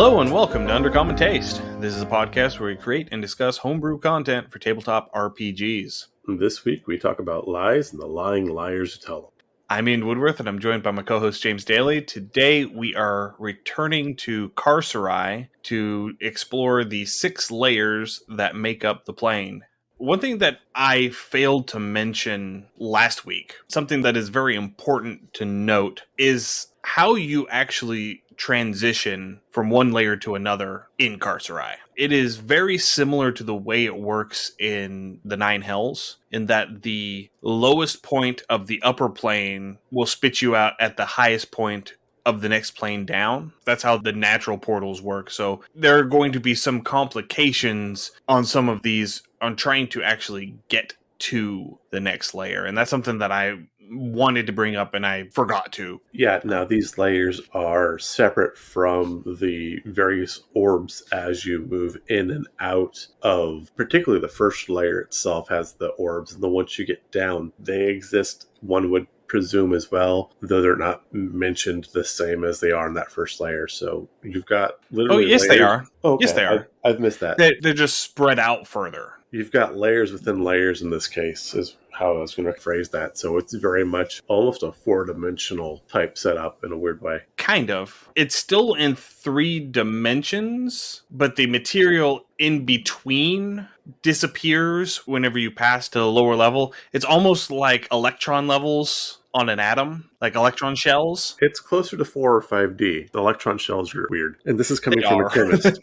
Hello and welcome to Undercommon Taste. This is a podcast where we create and discuss homebrew content for tabletop RPGs. This week we talk about lies and the lying liars who tell them. I'm Ian Woodworth and I'm joined by my co-host James Daly. Today we are returning to Carceri to explore the 6 layers that make up the plane. One thing that I failed to mention last week, something that is very important to note, is how you actually transition from one layer to another in Carceri. It is very similar to the way it works in the Nine Hells, in that the lowest point of the upper plane will spit you out at the highest point of the next plane down. That's how the natural portals work. So there are going to be some complications on some of these on trying to actually get to the next layer. And that's something that I wanted to bring up and I forgot to. Yeah, now these layers are separate from the various orbs as you move in and out of, particularly the first layer itself has the orbs, and then once you get down, they exist, one would presume, as well, though they're not mentioned the same as they are in that first layer. So you've got literally yes, layers. They are. Oh, okay. Yes, they are. I've missed that. They're just spread out further. You've got layers within layers in this case, is how I was going to phrase that. So it's very much almost a 4-dimensional type setup in a weird way. Kind of. It's still in 3 dimensions, but the material in between disappears whenever you pass to the lower level. It's almost like electron levels on an atom, like electron shells. It's closer to 4 or 5D. The electron shells are weird. And this is coming from a chemist.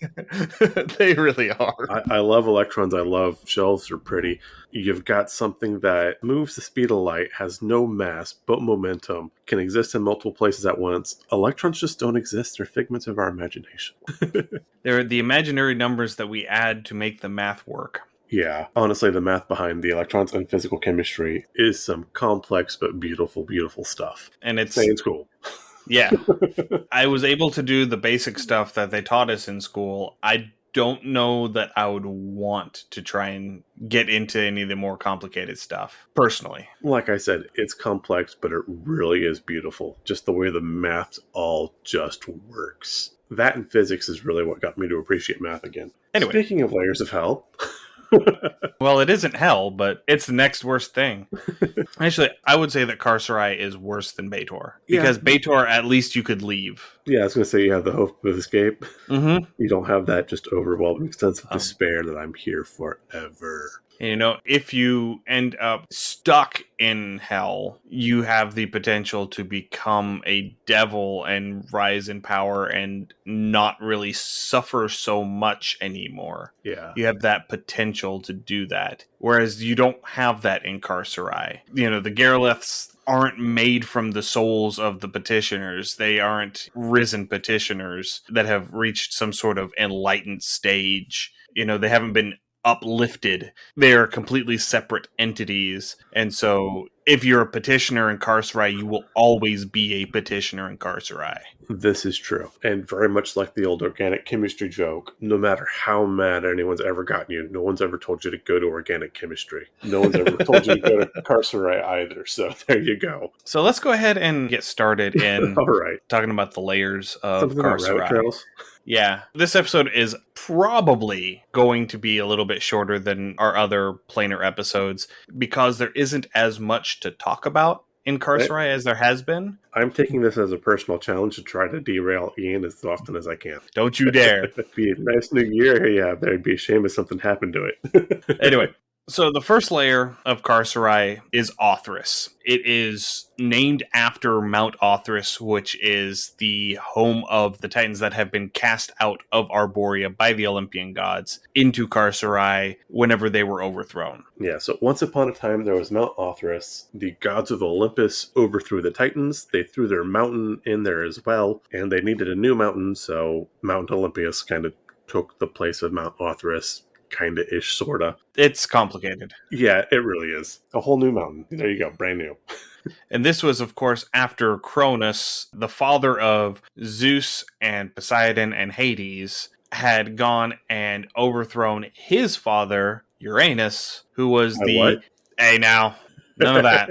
They really are. I love electrons. I love shells. They're pretty. You've got something that moves the speed of light, has no mass, but momentum, can exist in multiple places at once. Electrons just don't exist. They're figments of our imagination. They're the imaginary numbers that we add to make the math work. Yeah, honestly, the math behind the electrons and physical chemistry is some complex but beautiful, beautiful stuff. And it's in school. Yeah. I was able to do the basic stuff that they taught us in school. I don't know that I would want to try and get into any of the more complicated stuff, personally. Like I said, it's complex, but it really is beautiful. Just the way the math all just works. That and physics is really what got me to appreciate math again. Anyway. Speaking of layers of hell... Well, it isn't hell, but it's the next worst thing. Actually, I would say that Carceri is worse than Baator. Because Baator, at least you could leave. Yeah, I was going to say you have the hope of escape. Mm-hmm. You don't have that just overwhelming sense of despair that I'm here forever. You know, if you end up stuck in hell, you have the potential to become a devil and rise in power and not really suffer so much anymore. Yeah. You have that potential to do that. Whereas you don't have that in Carceri. You know, the Garoliths aren't made from the souls of the petitioners. They aren't risen petitioners that have reached some sort of enlightened stage. You know, they haven't been uplifted. They are completely separate entities. And so if you're a petitioner in Carceri, you will always be a petitioner in Carceri. This is true. And very much like the old organic chemistry joke, no matter how mad anyone's ever gotten you, no one's ever told you to go to organic chemistry. No one's ever told you to go to Carceri either. So there you go. So let's go ahead and get started in all right. Talking about the layers of Carceri. Yeah, this episode is probably going to be a little bit shorter than our other planar episodes because there isn't as much to talk about in Carceri as there has been. I'm taking this as a personal challenge to try to derail Ian as often as I can. Don't you dare. It'd be a nice new year. Yeah, there'd be a shame if something happened to it. Anyway. So the first layer of Carceri is Othras. It is named after Mount Othras, which is the home of the Titans that have been cast out of Arborea by the Olympian gods into Carceri whenever they were overthrown. Yeah, so once upon a time there was Mount Othras. The gods of Olympus overthrew the Titans. They threw their mountain in there as well, and they needed a new mountain, so Mount Olympus kind of took the place of Mount Othras. Kinda-ish, sorta. It's complicated. Yeah, it really is. A whole new mountain. There you go, brand new. And this was, of course, after Cronus, the father of Zeus and Poseidon and Hades, had gone and overthrown his father, Uranus, who was What? Hey, now. None of that.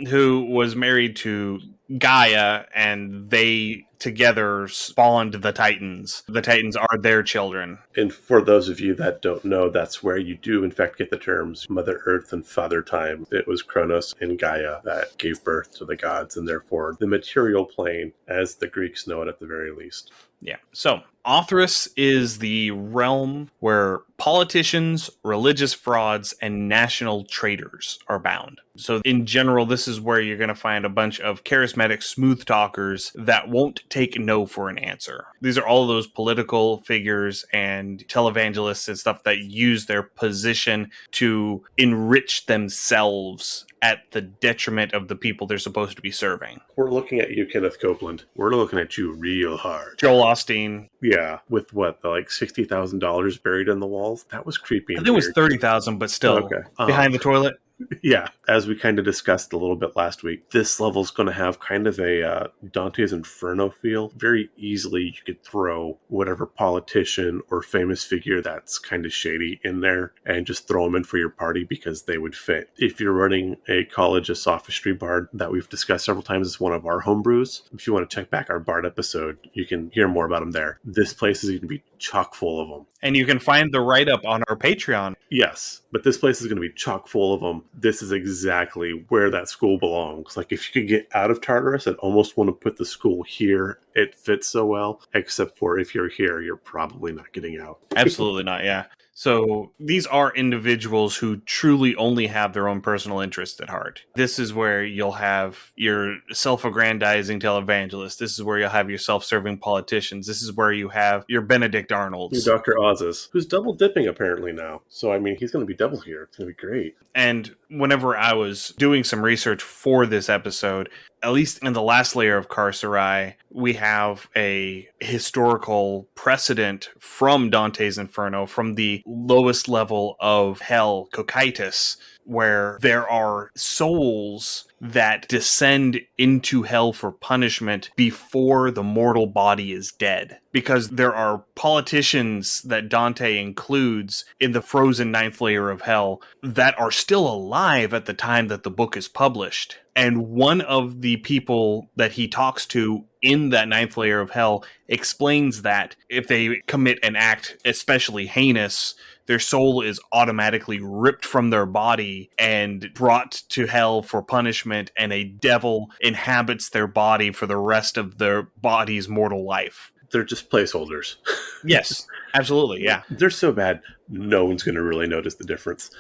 who was married to Gaia, and they together spawned the Titans. The Titans are their children. And for those of you that don't know, that's where you do in fact get the terms Mother Earth and Father Time. It was Kronos and Gaia that gave birth to the gods, and therefore the material plane, as the Greeks know it at the very least. Yeah. So Othras is the realm where politicians, religious frauds, and national traitors are bound. So in general, this is where you're going to find a bunch of charismatic smooth talkers that won't take no for an answer. These are all of those political figures and televangelists and stuff that use their position to enrich themselves at the detriment of the people they're supposed to be serving. We're looking at you, Kenneth Copeland. We're looking at you real hard. Joel Osteen. Yeah, with what, like $60,000 buried in the walls? That was creepy. I think it was 30,000, but still okay. Behind the toilet. Yeah, as we kind of discussed a little bit last week, this level's going to have kind of a Dante's Inferno feel. Very easily, you could throw whatever politician or famous figure that's kind of shady in there and just throw them in for your party because they would fit. If you're running a college of sophistry bard that we've discussed several times as one of our homebrews, if you want to check back our bard episode, you can hear more about them there. This place is going to be chock full of them. And you can find the write-up on our Patreon. Yes, but this place is going to be chock full of them. This is exactly where that school belongs. Like, if you could get out of Tartarus, I'd almost want to put the school here. It fits so well, except for if you're here, you're probably not getting out. Absolutely not, yeah. So these are individuals who truly only have their own personal interests at heart. This is where you'll have your self-aggrandizing televangelists. This is where you'll have your self-serving politicians. This is where you have your Benedict Arnolds. Your Dr. Oz's, who's double dipping apparently now. So, I mean, he's going to be double here. It's going to be great. And whenever I was doing some research for this episode, at least in the last layer of Carceri, we have a historical precedent from Dante's Inferno, from the lowest level of hell, Cocytus, where there are souls that descend into hell for punishment before the mortal body is dead. Because there are politicians that Dante includes in the frozen ninth layer of hell that are still alive at the time that the book is published. And one of the people that he talks to in that ninth layer of hell explains that if they commit an act especially heinous, their soul is automatically ripped from their body and brought to hell for punishment, and a devil inhabits their body for the rest of their body's mortal life. They're just placeholders. Yes, absolutely, yeah. They're so bad, no one's going to really notice the difference.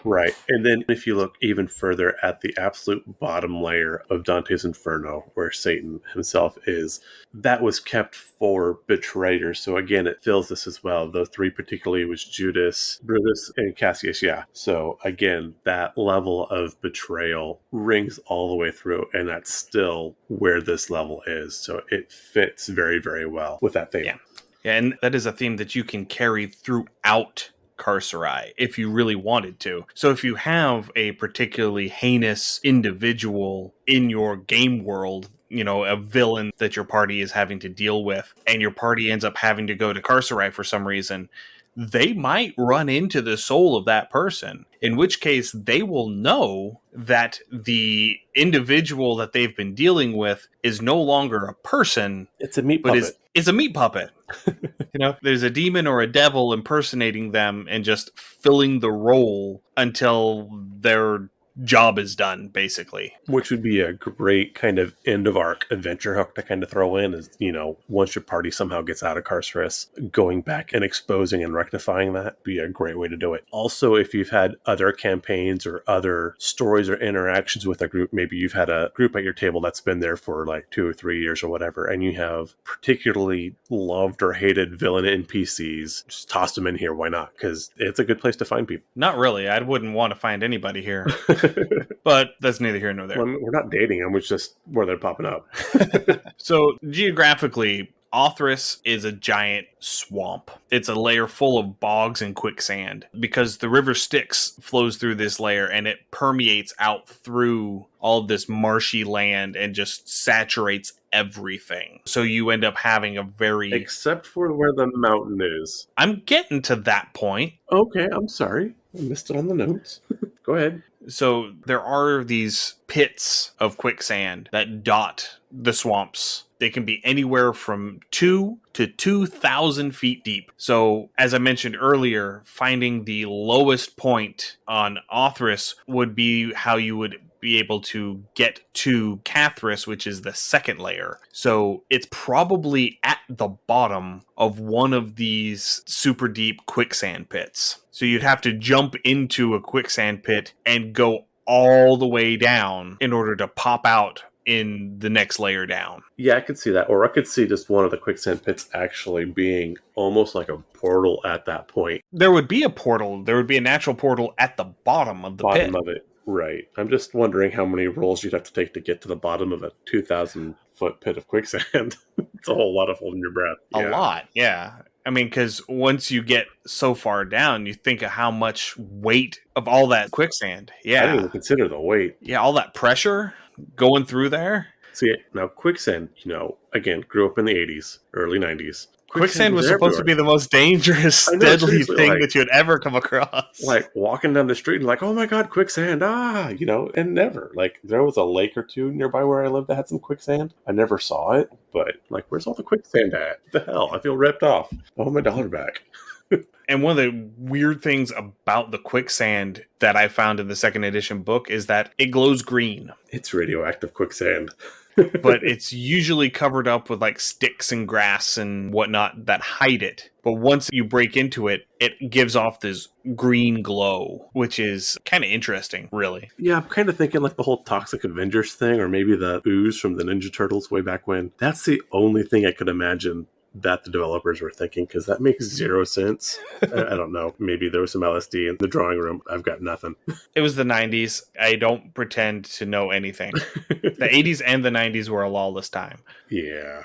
Right. And then if you look even further at the absolute bottom layer of Dante's Inferno, where Satan himself is, that was kept for betrayers. So again, it fills this as well. Those three particularly was Judas, Brutus, and Cassius. Yeah. So again, that level of betrayal rings all the way through, and that's still where this level is. So it fits very, very well with that theme. Yeah. Yeah, and that is a theme that you can carry throughout Carceri if you really wanted to. So if you have a particularly heinous individual in your game world, you know, a villain that your party is having to deal with, and your party ends up having to go to Carceri for some reason, they might run into the soul of that person, in which case they will know that the individual that they've been dealing with is no longer a person. It's a meat puppet. Is a meat puppet. You know, there's a demon or a devil impersonating them and just filling the role until their job is done, basically. Which would be a great kind of end of arc adventure hook to kind of throw in is, you know, once your party somehow gets out of Carceris, going back and exposing and rectifying that would be a great way to do it. Also, if you've had other campaigns or other stories or interactions with a group, maybe you've had a group at your table that's been there for like 2 or 3 years or whatever, and you have particularly loved or hated villain NPCs, just toss them in here. Why not? Because it's a good place to find people. Not really. I wouldn't want to find anybody here. But that's neither here nor there. Well, we're not dating them, it's just where they're popping up. So geographically, Othras is a giant swamp. It's a layer full of bogs and quicksand because the river Styx flows through this layer and it permeates out through all of this marshy land and just saturates everything. So you end up having a very... Except for where the mountain is. I'm getting to that point. Okay, I'm sorry. I missed it on the notes. Go ahead. So there are these pits of quicksand that dot the swamps. They can be anywhere from 2 to 2,000 feet deep. So, as I mentioned earlier, finding the lowest point on Othras would be how you would be able to get to Cathris, which is the second layer. So it's probably at the bottom of one of these super deep quicksand pits. So you'd have to jump into a quicksand pit and go all the way down in order to pop out in the next layer down. Yeah, I could see that. Or I could see just one of the quicksand pits actually being almost like a portal at that point. There would be a portal. There would be a natural portal at the bottom of the pit. Bottom of it. Right. I'm just wondering how many rolls you'd have to take to get to the bottom of a 2,000-foot pit of quicksand. It's a whole lot of holding your breath. A lot, yeah. I mean, because once you get so far down, you think of how much weight of all that quicksand. Yeah. I didn't even consider the weight. Yeah, all that pressure going through there. See, now quicksand, again, grew up in the 80s, early 90s. Quicksand was supposed to be the most dangerous, deadly thing that you'd ever come across. Like walking down the street and like, oh my God, quicksand, and never. Like there was a lake or two nearby where I lived that had some quicksand. I never saw it, but like, where's all the quicksand at? The hell? I feel ripped off. I want my $1 back. And one of the weird things about the quicksand that I found in the second edition book is that it glows green. It's radioactive quicksand. But it's usually covered up with like sticks and grass and whatnot that hide it. But once you break into it, it gives off this green glow, which is kind of interesting, really. Yeah, I'm kind of thinking like the whole Toxic Avengers thing, or maybe the ooze from the Ninja Turtles way back when. That's the only thing I could imagine that the developers were thinking, because that makes zero sense. I don't know. Maybe there was some LSD in the drawing room. I've got nothing. It was the 90s. I don't pretend to know anything. The 80s and the 90s were a lawless time. Yeah.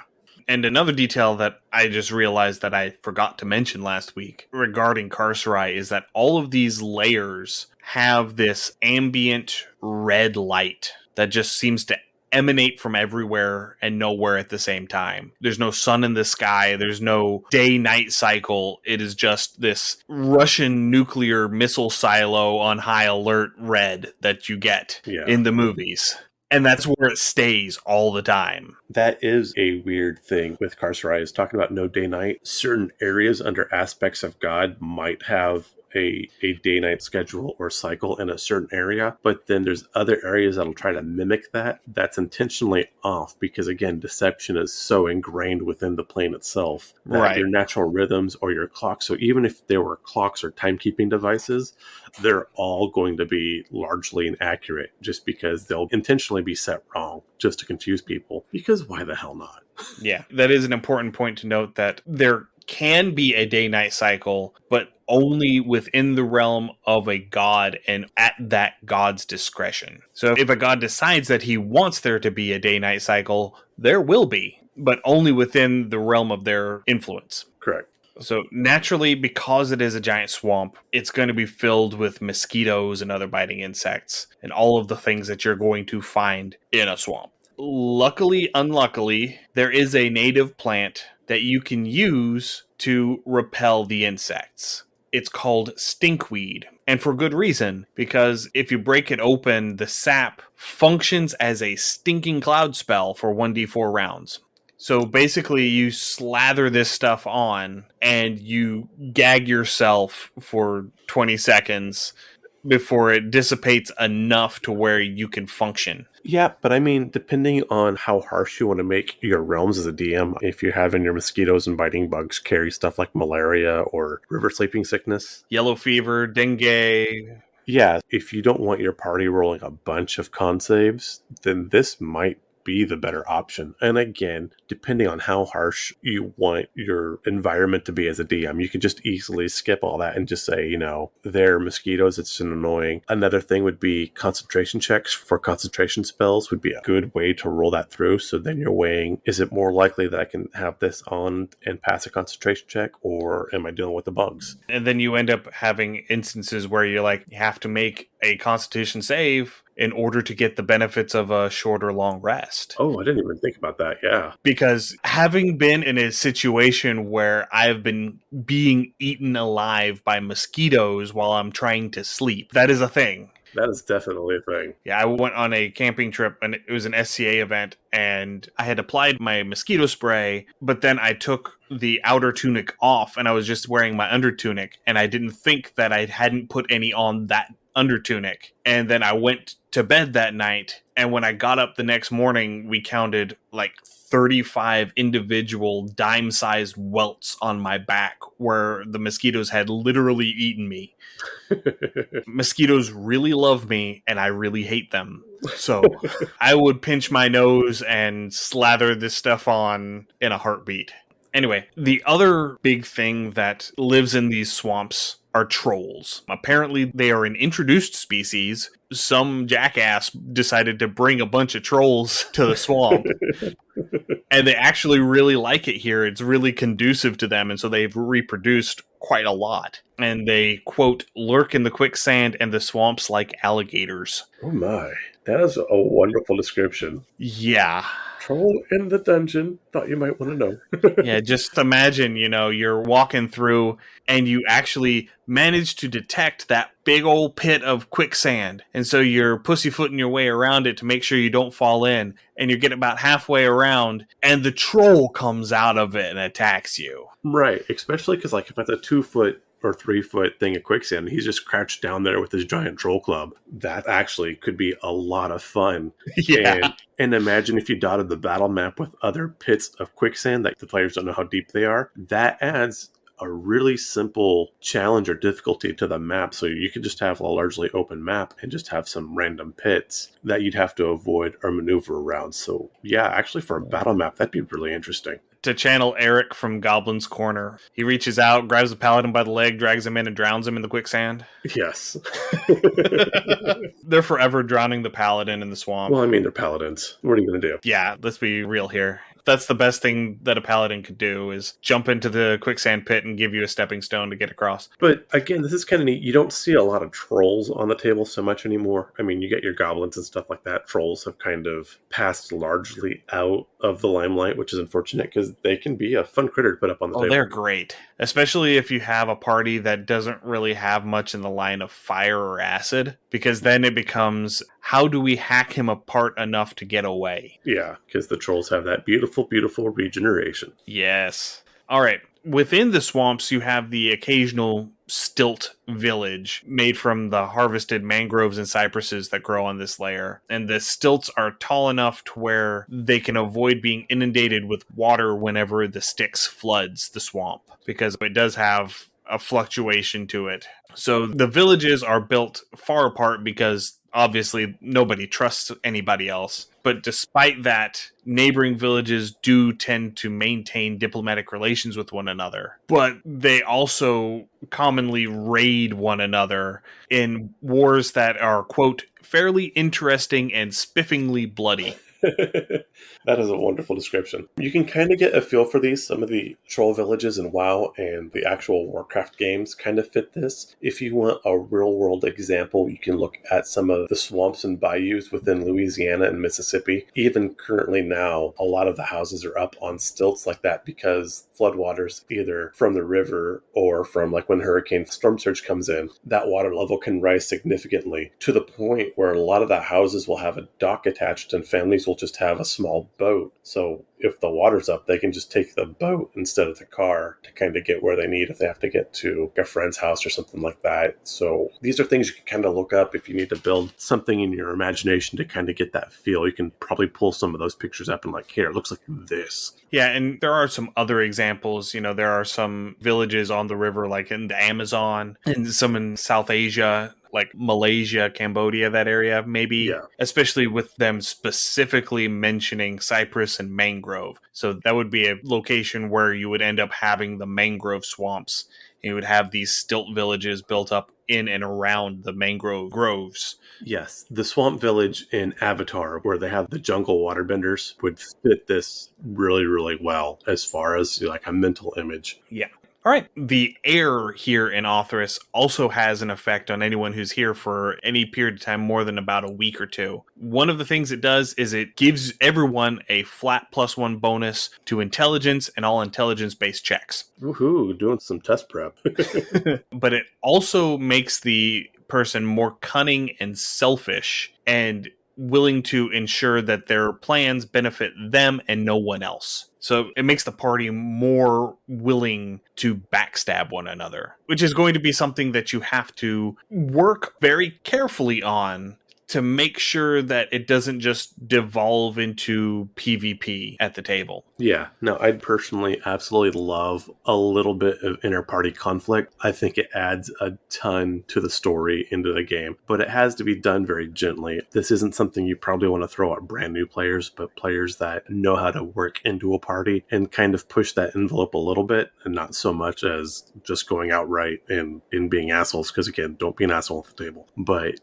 And another detail that I just realized that I forgot to mention last week regarding Carceri is that all of these layers have this ambient red light that just seems to emanate from everywhere and nowhere at the same time. There's no sun in the sky. There's no day-night cycle. It is just this Russian nuclear missile silo on high alert red that you get in the movies. And that's where it stays all the time. That is a weird thing with Carceri, is talking about no day-night. Certain areas under aspects of God might have a day-night schedule or cycle in a certain area, but then there's other areas that'll try to mimic that. That's intentionally off because, again, deception is so ingrained within the plane itself that your natural rhythms or your clock, so even if there were clocks or timekeeping devices, they're all going to be largely inaccurate just because they'll intentionally be set wrong just to confuse people, because why the hell not? Yeah, that is an important point to note, that there can be a day-night cycle, but only within the realm of a god and at that god's discretion. So if a god decides that he wants there to be a day-night cycle, there will be, but only within the realm of their influence. Correct. So naturally, because it is a giant swamp, it's going to be filled with mosquitoes and other biting insects and all of the things that you're going to find in a swamp. Luckily, unluckily, there is a native plant that you can use to repel the insects. It's called stinkweed, and for good reason, because if you break it open, the sap functions as a stinking cloud spell for 1d4 rounds. So basically, you slather this stuff on, and you gag yourself for 20 seconds before it dissipates enough to where you can function. Yeah, but I mean, depending on how harsh you want to make your realms as a DM, if you're having your mosquitoes and biting bugs carry stuff like malaria or river sleeping sickness, yellow fever, dengue. Yeah, if you don't want your party rolling a bunch of con saves, then this might be the better option. And again, depending on how harsh you want your environment to be as a DM, you can just easily skip all that and just say, they're mosquitoes, it's an annoying. Another thing would be concentration checks for concentration spells would be a good way to roll that through. So then you're weighing, is it more likely that I can have this on and pass a concentration check, or am I dealing with the bugs? And then you end up having instances where you have to make a constitution save in order to get the benefits of a short or long rest. Oh, I didn't even think about that, yeah. Because having been in a situation where I've been being eaten alive by mosquitoes while I'm trying to sleep, that is a thing. That is definitely a thing. Yeah, I went on a camping trip and it was an SCA event and I had applied my mosquito spray, but then I took the outer tunic off and I was just wearing my under tunic and I didn't think that I hadn't put any on that under tunic. And then I went to bed that night and when I got up the next morning, we counted like 35 individual dime-sized welts on my back where the mosquitoes had literally eaten me. Mosquitoes really love me and I really hate them. So I would pinch my nose and slather this stuff on in a heartbeat. Anyway, the other big thing that lives in these swamps are trolls. Apparently, they are an introduced species. Some jackass decided to bring a bunch of trolls to the swamp. And they actually really like it here. It's really conducive to them. And so they've reproduced quite a lot. And they, quote, lurk in the quicksand and the swamps like alligators. Oh my. That is a wonderful description. Yeah. Troll in the dungeon. Thought you might want to know. Yeah, just imagine, you're walking through and you actually manage to detect that big old pit of quicksand. And so you're pussyfooting your way around it to make sure you don't fall in. And you get about halfway around and the troll comes out of it and attacks you. Right. Especially because, like, if it's a 2-foot or 3-foot thing of quicksand, and he's just crouched down there with his giant troll club. That actually could be a lot of fun. Yeah. And imagine if you dotted the battle map with other pits of quicksand that the players don't know how deep they are. That adds a really simple challenge or difficulty to the map. So you could just have a largely open map and just have some random pits that you'd have to avoid or maneuver around. So yeah, actually for a battle map, that'd be really interesting. To channel Eric from Goblin's Corner, he reaches out, grabs the paladin by the leg, drags him in, and drowns him in the quicksand. Yes. They're forever drowning the paladin in the swamp. Well, I mean, they're paladins. What are you going to do? Yeah, let's be real here. That's the best thing that a paladin could do is jump into the quicksand pit and give you a stepping stone to get across. But again, this is kind of neat. You don't see a lot of trolls on the table so much anymore. I mean, you get your goblins and stuff like that. Trolls have kind of passed largely out of the limelight, which is unfortunate because they can be a fun critter to put up on the table. Oh, they're great. Especially if you have a party that doesn't really have much in the line of fire or acid, because then it becomes, how do we hack him apart enough to get away? Yeah, because the trolls have that beautiful, beautiful regeneration. Yes. All right. Within the swamps, you have the occasional stilt village made from the harvested mangroves and cypresses that grow on this layer. And the stilts are tall enough to where they can avoid being inundated with water whenever the Styx floods the swamp, because it does have a fluctuation to it. So the villages are built far apart because obviously nobody trusts anybody else. But despite that, neighboring villages do tend to maintain diplomatic relations with one another. But they also commonly raid one another in wars that are, quote, fairly interesting and spiffingly bloody. That is a wonderful description. You can kind of get a feel for these. Some of the troll villages in WoW and the actual Warcraft games kind of fit this. If you want a real-world example, you can look at some of the swamps and bayous within Louisiana and Mississippi. Even currently now, a lot of the houses are up on stilts like that because floodwaters, either from the river or from like when hurricane storm surge comes in, that water level can rise significantly to the point where a lot of the houses will have a dock attached and families will just have a small boat. So if the water's up, they can just take the boat instead of the car to kind of get where they need if they have to get to a friend's house or something like that. So these are things you can kind of look up if you need to build something in your imagination to kind of get that feel. You can probably pull some of those pictures up and like, here, it looks like this. Yeah, and there are some other examples. There are some villages on the river like in the Amazon and some in South Asia, like Malaysia, Cambodia, that area, maybe, Yeah. Especially with them specifically mentioning cypress and mangrove. So that would be a location where you would end up having the mangrove swamps. You would have these stilt villages built up in and around the mangrove groves. Yes, the swamp village in Avatar, where they have the jungle waterbenders, would fit this really, really well as far as like a mental image. Yeah. All right. The air here in Othras also has an effect on anyone who's here for any period of time more than about a week or two. One of the things it does is it gives everyone a flat +1 bonus to intelligence and all intelligence-based checks. Woohoo, doing some test prep. But it also makes the person more cunning and selfish and willing to ensure that their plans benefit them and no one else. So it makes the party more willing to backstab one another, which is going to be something that you have to work very carefully on to make sure that it doesn't just devolve into PvP at the table. Yeah, no, I'd personally absolutely love a little bit of inter-party conflict. I think it adds a ton to the story into the game, but it has to be done very gently. This isn't something you probably want to throw at brand new players, but players that know how to work into a party and kind of push that envelope a little bit, and not so much as just going outright and being assholes, because again, don't be an asshole at the table. But,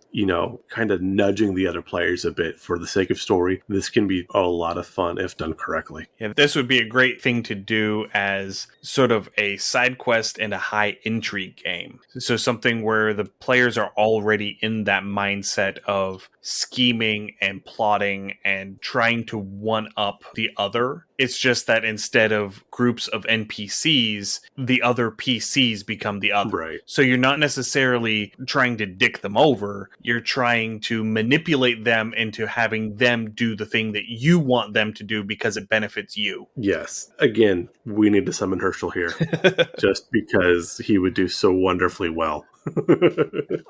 kind of nudging the other players a bit for the sake of story. This can be a lot of fun if done correctly. Yeah, this would be a great thing to do as sort of a side quest and a high intrigue game. So something where the players are already in that mindset of scheming and plotting and trying to one up the other. It's just that instead of groups of NPCs, the other PCs become the other. Right. So you're not necessarily trying to dick them over. You're trying to manipulate them into having them do the thing that you want them to do because it benefits you. Yes. Again, we need to summon Herschel here just because he would do so wonderfully well.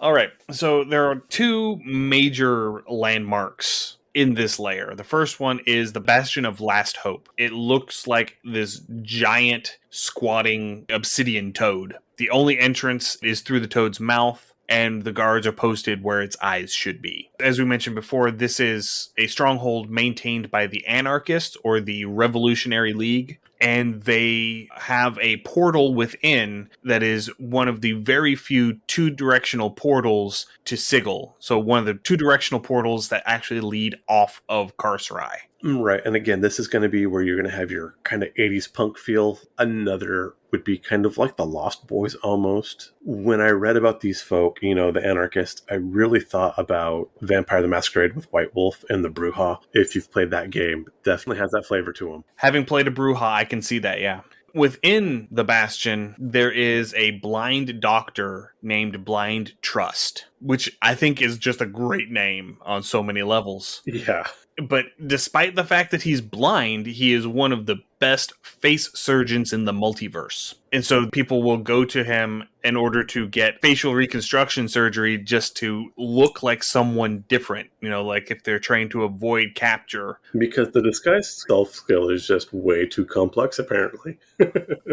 All right. So there are two major landmarks in this layer. The first one is the Bastion of Last Hope. It looks like this giant squatting obsidian toad. The only entrance is through the toad's mouth, and the guards are posted where its eyes should be. As we mentioned before, this is a stronghold maintained by the Anarchists or the Revolutionary League, and they have a portal within that is one of the very few two-directional portals to Sigil. So one of the two-directional portals that actually lead off of Carceri. Right. And again, this is going to be where you're going to have your kind of 80s punk feel. Another would be kind of like the Lost Boys almost. When I read about these folk, the anarchists, I really thought about Vampire the Masquerade with White Wolf and the Bruja. If you've played that game, definitely has that flavor to them. Having played a Bruja, I can see that, yeah. Within the Bastion, there is a blind doctor named Blind Trust, which I think is just a great name on so many levels. Yeah. But despite the fact that he's blind, he is one of the best face surgeons in the multiverse. And so people will go to him in order to get facial reconstruction surgery just to look like someone different, like if they're trying to avoid capture. Because the disguise self skill is just way too complex, apparently.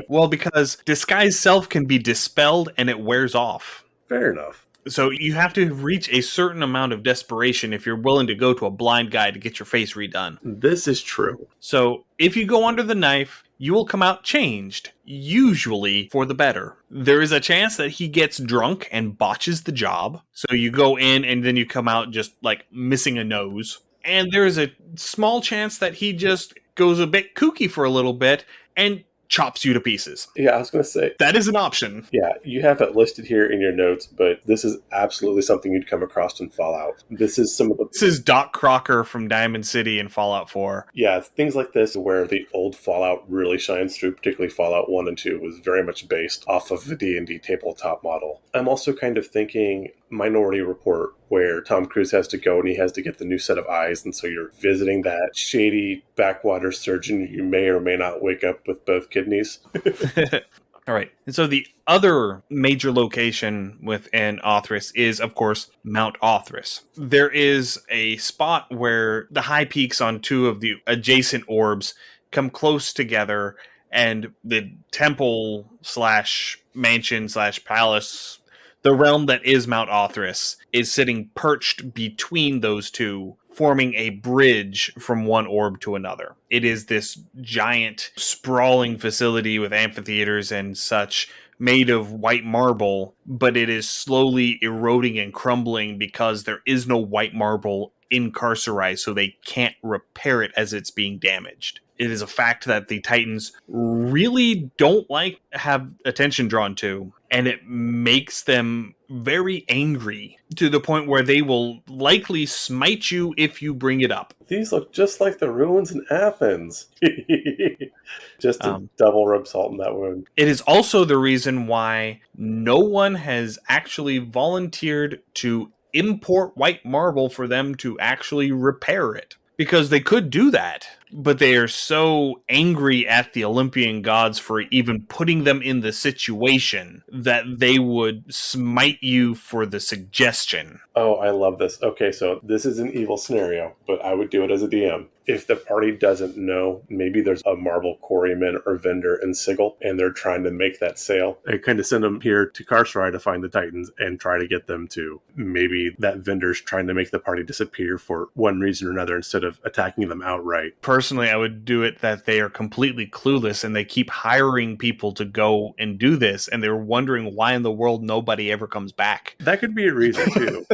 Well, because disguise self can be dispelled and it wears off. Fair enough. So you have to reach a certain amount of desperation if you're willing to go to a blind guy to get your face redone. This is true. So if you go under the knife, you will come out changed, usually for the better. There is a chance that he gets drunk and botches the job. So you go in and then you come out just like missing a nose. And there is a small chance that he just goes a bit kooky for a little bit and chops you to pieces. Yeah, I was going to say. That is an option. Yeah, you have it listed here in your notes, but this is absolutely something you'd come across in Fallout. This is Doc Crocker from Diamond City in Fallout 4. Yeah, things like this where the old Fallout really shines through, particularly Fallout 1 and 2 was very much based off of the D&D tabletop model. I'm also kind of thinking Minority Report, where Tom Cruise has to go and he has to get the new set of eyes, and so you're visiting that shady backwater surgeon. You may or may not wake up with both kidneys. All right. And so the other major location within Othras is, of course, Mount Othras. There is a spot where the high peaks on two of the adjacent orbs come close together, and the temple / mansion / palace, the realm that is Mount Othras, is sitting perched between those two, forming a bridge from one orb to another. It is this giant, sprawling facility with amphitheaters and such, made of white marble, but it is slowly eroding and crumbling because there is no white marble in Carceri, so they can't repair it as it's being damaged. It is a fact that the Titans really don't like to have attention drawn to, and it makes them very angry to the point where they will likely smite you if you bring it up. These look just like the ruins in Athens. Just to Um, double rub salt in that wound. It is also the reason why no one has actually volunteered to import white marble for them to actually repair it. Because they could do that, but they are so angry at the Olympian gods for even putting them in the situation that they would smite you for the suggestion. Oh, I love this. Okay, so this is an evil scenario, but I would do it as a DM. If the party doesn't know, maybe there's a marble quarryman or vendor in Sigil, and they're trying to make that sale. I kind of send them here to Carceri to find the Titans and try to get them to. Maybe that vendor's trying to make the party disappear for one reason or another instead of attacking them outright. Personally, I would do it that they are completely clueless and they keep hiring people to go and do this, and they're wondering why in the world nobody ever comes back. That could be a reason, too.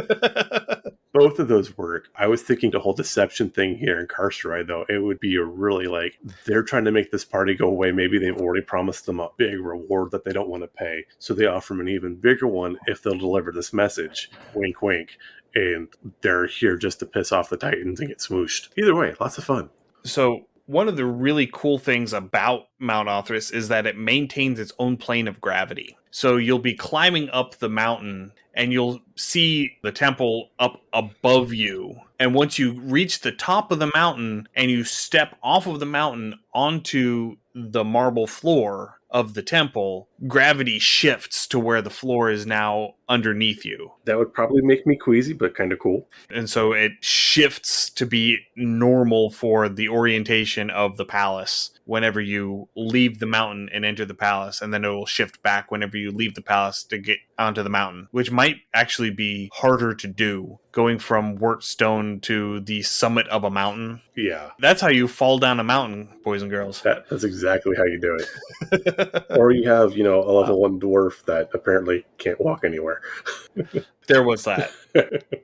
Both of those work. I was thinking the whole deception thing here in Carceri, though, it would be a really they're trying to make this party go away. Maybe they've already promised them a big reward that they don't want to pay. So they offer them an even bigger one if they'll deliver this message. Wink, wink. And they're here just to piss off the Titans and get smooshed. Either way, lots of fun. So one of the really cool things about Mount Othras is that it maintains its own plane of gravity. So you'll be climbing up the mountain and you'll see the temple up above you. And once you reach the top of the mountain and you step off of the mountain onto the marble floor of the temple, gravity shifts to where the floor is now underneath you. That would probably make me queasy, but kind of cool. And so it shifts to be normal for the orientation of the palace whenever you leave the mountain and enter the palace, and then it will shift back whenever you leave the palace to get onto the mountain, which might actually be harder to do, going from worked stone to the summit of a mountain. Yeah. That's how you fall down a mountain, boys and girls. That's exactly how you do it. Or you have, a level 1 dwarf that apparently can't walk anywhere. There was that.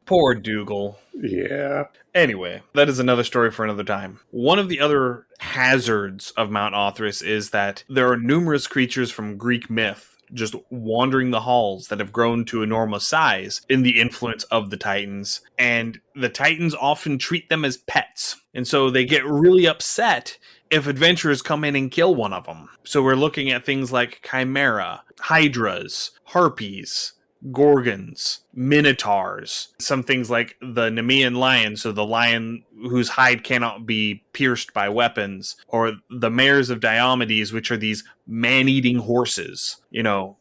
Poor Dougal. Yeah. Anyway, that is another story for another time. One of the other hazards of Mount Othras is that there are numerous creatures from Greek myth just wandering the halls that have grown to enormous size in the influence of the Titans. And the Titans often treat them as pets. And so they get really upset if adventurers come in and kill one of them. So we're looking at things like Chimera, Hydras, Harpies, Gorgons, Minotaurs, some things like the Nemean lion, so the lion whose hide cannot be pierced by weapons, or the mares of Diomedes, which are these man-eating horses.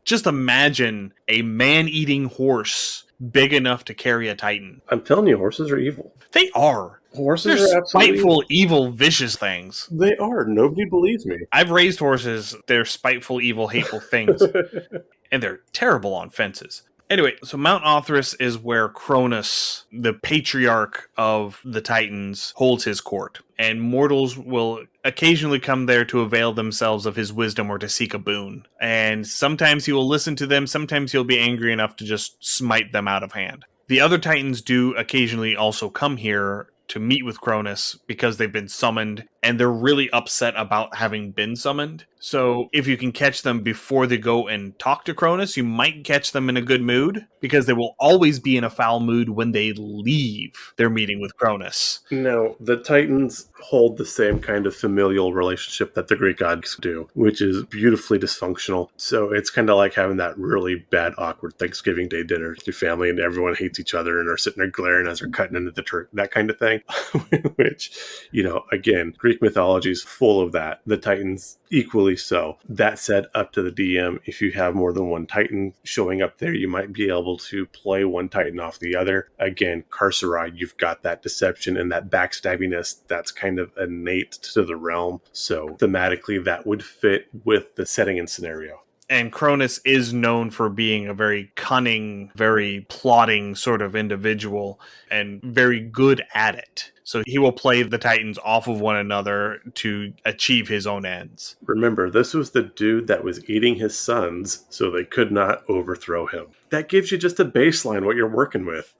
Just imagine a man-eating horse big enough to carry a Titan. I'm telling you, horses are evil. They are. Horses They're are absolutely spiteful, evil, vicious things. They are. Nobody believes me. I've raised horses. They're spiteful, evil, hateful things. And they're terrible on fences. Anyway, so Mount Othras is where Cronus, the patriarch of the Titans, holds his court. And mortals will occasionally come there to avail themselves of his wisdom or to seek a boon. And sometimes he will listen to them, sometimes he'll be angry enough to just smite them out of hand. The other Titans do occasionally also come here to meet with Cronus because they've been summoned and they're really upset about having been summoned. So if you can catch them before they go and talk to Cronus, you might catch them in a good mood because they will always be in a foul mood when they leave their meeting with Cronus. Now, the Titans hold the same kind of familial relationship that the Greek gods do, which is beautifully dysfunctional. So it's kind of like having that really bad, awkward Thanksgiving Day dinner with your family and everyone hates each other and are sitting there glaring as they're cutting into the turkey, that kind of thing. Which, again, Greek mythology is full of that. The Titans equally so. That said, up to the DM, if you have more than one Titan showing up there, you might be able to play one Titan off the other. Again, Carceri, you've got that deception and that backstabbiness that's kind of innate to the realm. So thematically, that would fit with the setting and scenario. And Cronus is known for being a very cunning, very plotting sort of individual and very good at it. So he will play the Titans off of one another to achieve his own ends. Remember, this was the dude that was eating his sons, so they could not overthrow him. That gives you just a baseline what you're working with.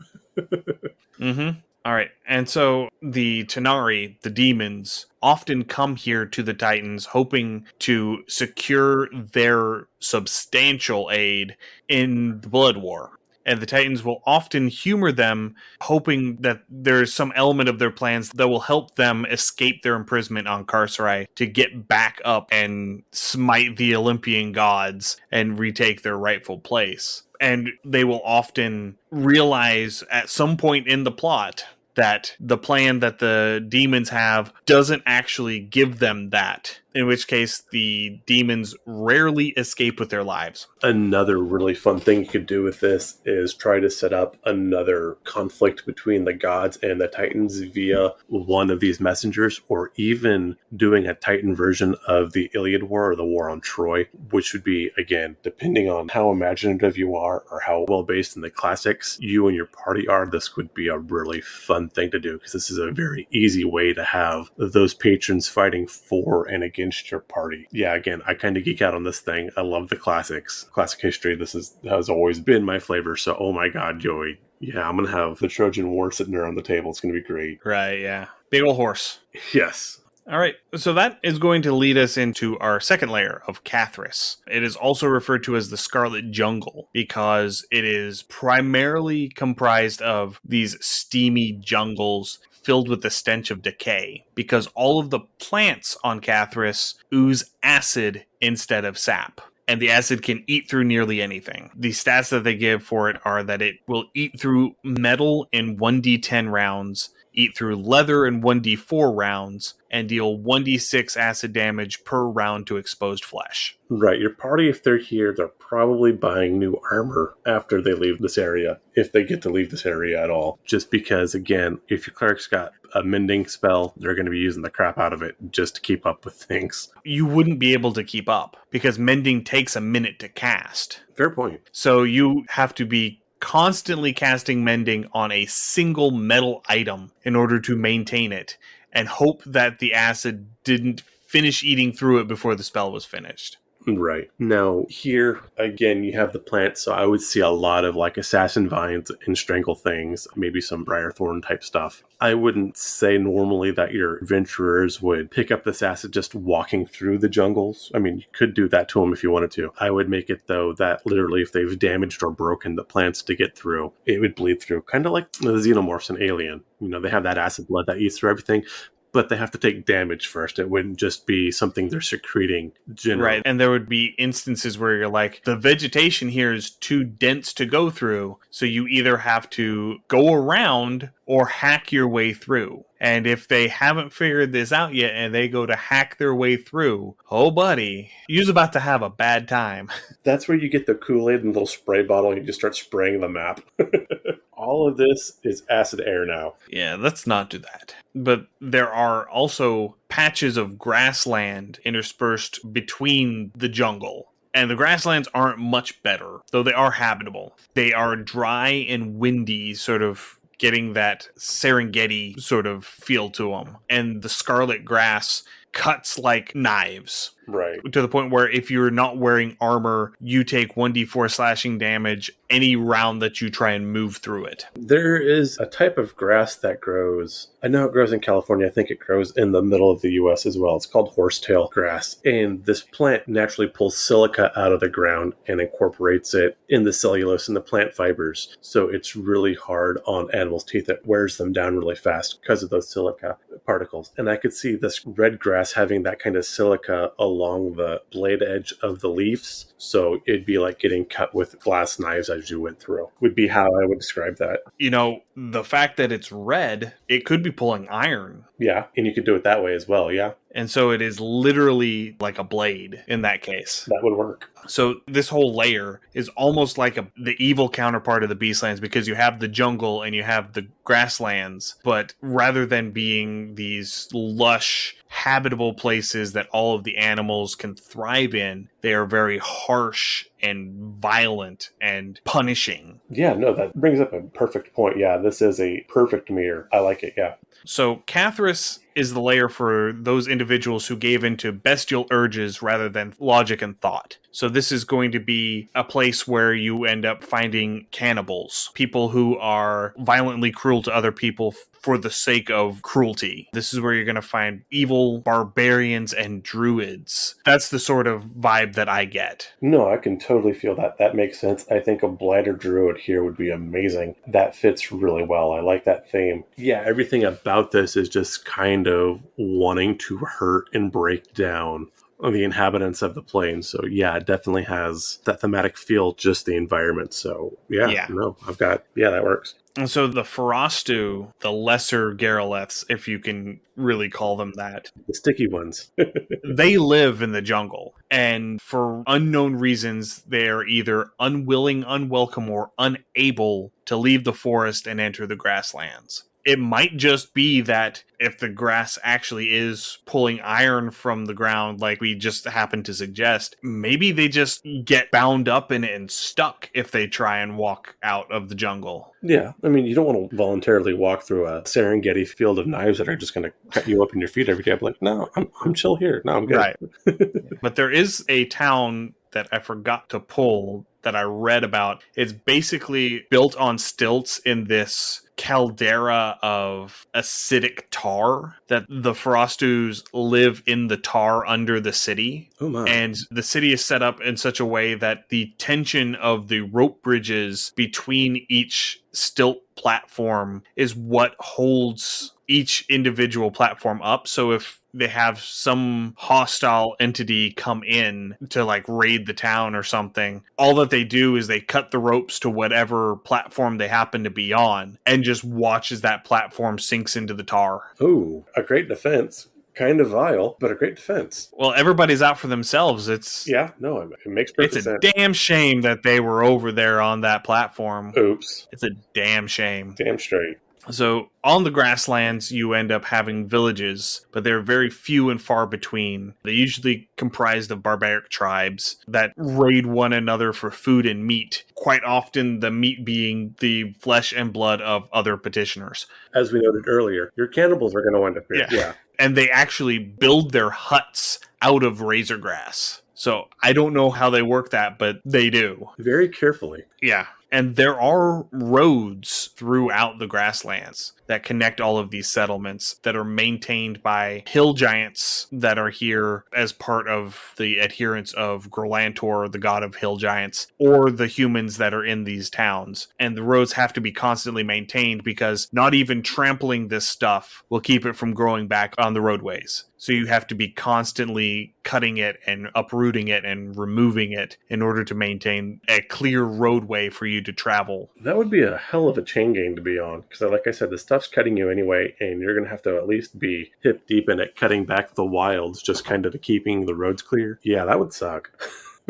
Mm-hmm. All right. And so the Tanari, the demons, often come here to the Titans hoping to secure their substantial aid in the Blood War. And the Titans will often humor them, hoping that there's some element of their plans that will help them escape their imprisonment on Carceri to get back up and smite the Olympian gods and retake their rightful place. And they will often realize at some point in the plot that the plan that the demons have doesn't actually give them that, in which case the demons rarely escape with their lives. Another really fun thing you could do with this is try to set up another conflict between the gods and the Titans via one of these messengers, or even doing a Titan version of the Iliad War or the War on Troy, which would be, again, depending on how imaginative you are or how well based in the classics you and your party are, this would be a really fun thing to do, because this is a very easy way to have those patrons fighting for and against your party. Yeah, again, I kind of geek out on this thing. I love the classics. Classic history, has always been my flavor, so oh my god, Joey. Yeah, I'm going to have the Trojan War sitting there on the table. It's going to be great. Right, yeah. Big ol' horse. Yes. All right, so that is going to lead us into our second layer of Cathris. It is also referred to as the Scarlet Jungle because it is primarily comprised of these steamy jungles filled with the stench of decay, because all of the plants on Cathris ooze acid instead of sap. And the acid can eat through nearly anything. The stats that they give for it are that it will eat through metal in 1d10 rounds, eat through leather in 1d4 rounds, and deal 1d6 acid damage per round to exposed flesh. Right. Your party, if they're here, they're probably buying new armor after they leave this area, if they get to leave this area at all. Just because, again, if your cleric's got a mending spell, they're going to be using the crap out of it just to keep up with things. You wouldn't be able to keep up, because mending takes a minute to cast. Fair point. So you have to be constantly casting mending on a single metal item in order to maintain it, and hope that the acid didn't finish eating through it before the spell was finished. Right. Now, here, again, you have the plants, so I would see a lot of, like, assassin vines and strangle things, maybe some briarthorn type stuff. I wouldn't say normally that your adventurers would pick up this acid just walking through the jungles. I mean, you could do that to them if you wanted to. I would make it, though, that literally if they've damaged or broken the plants to get through, it would bleed through. Kind of like the xenomorphs in Alien. You know, they have that acid blood that eats through everything, but they have to take damage first. It wouldn't just be something they're secreting generally. Right, and there would be instances where you're like, the vegetation here is too dense to go through, so you either have to go around or hack your way through. And if they haven't figured this out yet and they go to hack their way through, oh buddy, you're about to have a bad time. That's where you get the Kool-Aid in a little spray bottle and you just start spraying the map. All of this is acid air now. Yeah, let's not do that. But there are also patches of grassland interspersed between the jungle. And the grasslands aren't much better, though they are habitable. They are dry and windy, sort of getting that Serengeti sort of feel to them. And the scarlet grass cuts like knives. Right. To the point where if you're not wearing armor, you take 1d4 slashing damage any round that you try and move through it. There is a type of grass that grows. I know it grows in California. I think it grows in the middle of the U.S. as well. It's called horsetail grass. And this plant naturally pulls silica out of the ground and incorporates it in the cellulose and the plant fibers. So it's really hard on animals' teeth. It wears them down really fast because of those silica particles. And I could see this red grass having that kind of silica along the blade edge of the leaves. So it'd be like getting cut with glass knives as you went through, would be how I would describe that. You know, the fact that it's red, it could be pulling iron. Yeah, and you could do it that way as well, yeah. And so it is literally like a blade in that case. That would work. So this whole layer is almost like the evil counterpart of the Beastlands, because you have the jungle and you have the grasslands, but rather than being these lush, habitable places that all of the animals can thrive in, They are very harsh and violent and punishing. Yeah, no, that brings up a perfect point. Yeah, this is a perfect mirror. I like it, yeah. So Cathris is the layer for those individuals who gave into bestial urges rather than logic and thought. So this is going to be a place where you end up finding cannibals, people who are violently cruel to other people for the sake of cruelty. This is where you're going to find evil barbarians and druids. That's the sort of vibe that I get. No, I can totally feel that. That makes sense. I think a blighter druid here would be amazing. That fits really well. I like that theme. Yeah, everything about this is just kind of wanting to hurt and break down the inhabitants of the plane. So yeah, it definitely has that thematic feel, just the environment. So yeah. No, that works. And so the Farastu, the lesser Garoleths, if you can really call them that, the sticky ones, they live in the jungle. And for unknown reasons, they're either unwilling, unwelcome, or unable to leave the forest and enter the grasslands. It might just be that if the grass actually is pulling iron from the ground, like we just happen to suggest, maybe they just get bound up in it and stuck if they try and walk out of the jungle. Yeah, I mean, you don't want to voluntarily walk through a Serengeti field of knives that are just going to cut you up in your feet every day. I'm like, no, I'm chill here. No, I'm good. Right. But there is a town that I forgot to pull that I read about. It's basically built on stilts in this caldera of acidic tar that the Frostus live in the tar under the city. Oh my. And the city is set up in such a way that the tension of the rope bridges between each stilt platform is what holds each individual platform up. So if they have some hostile entity come in to like raid the town or something, all that they do is they cut the ropes to whatever platform they happen to be on and just watch as that platform sinks into the tar. Ooh, a great defense. Kind of vile, but a great defense. Well, everybody's out for themselves. It makes perfect sense. It's a damn shame that they were over there on that platform. Oops. It's a damn shame. Damn straight. So on the grasslands, you end up having villages, but they're very few and far between. They're usually comprised of barbaric tribes that raid one another for food and meat, quite often the meat being the flesh and blood of other petitioners. As we noted earlier, your cannibals are going to wind up here. Yeah. And they actually build their huts out of razor grass. So I don't know how they work that, but they do. Very carefully. Yeah. And there are roads throughout the grasslands that connect all of these settlements that are maintained by hill giants that are here as part of the adherents of Gorlantor, the god of hill giants, or the humans that are in these towns. And the roads have to be constantly maintained because not even trampling this stuff will keep it from growing back on the roadways. So you have to be constantly cutting it and uprooting it and removing it in order to maintain a clear roadway for you to travel. That would be a hell of a chain gang to be on. Because like I said, the stuff's cutting you anyway, and you're going to have to at least be hip deep in it, cutting back the wilds just kind of to keeping the roads clear. Yeah, that would suck.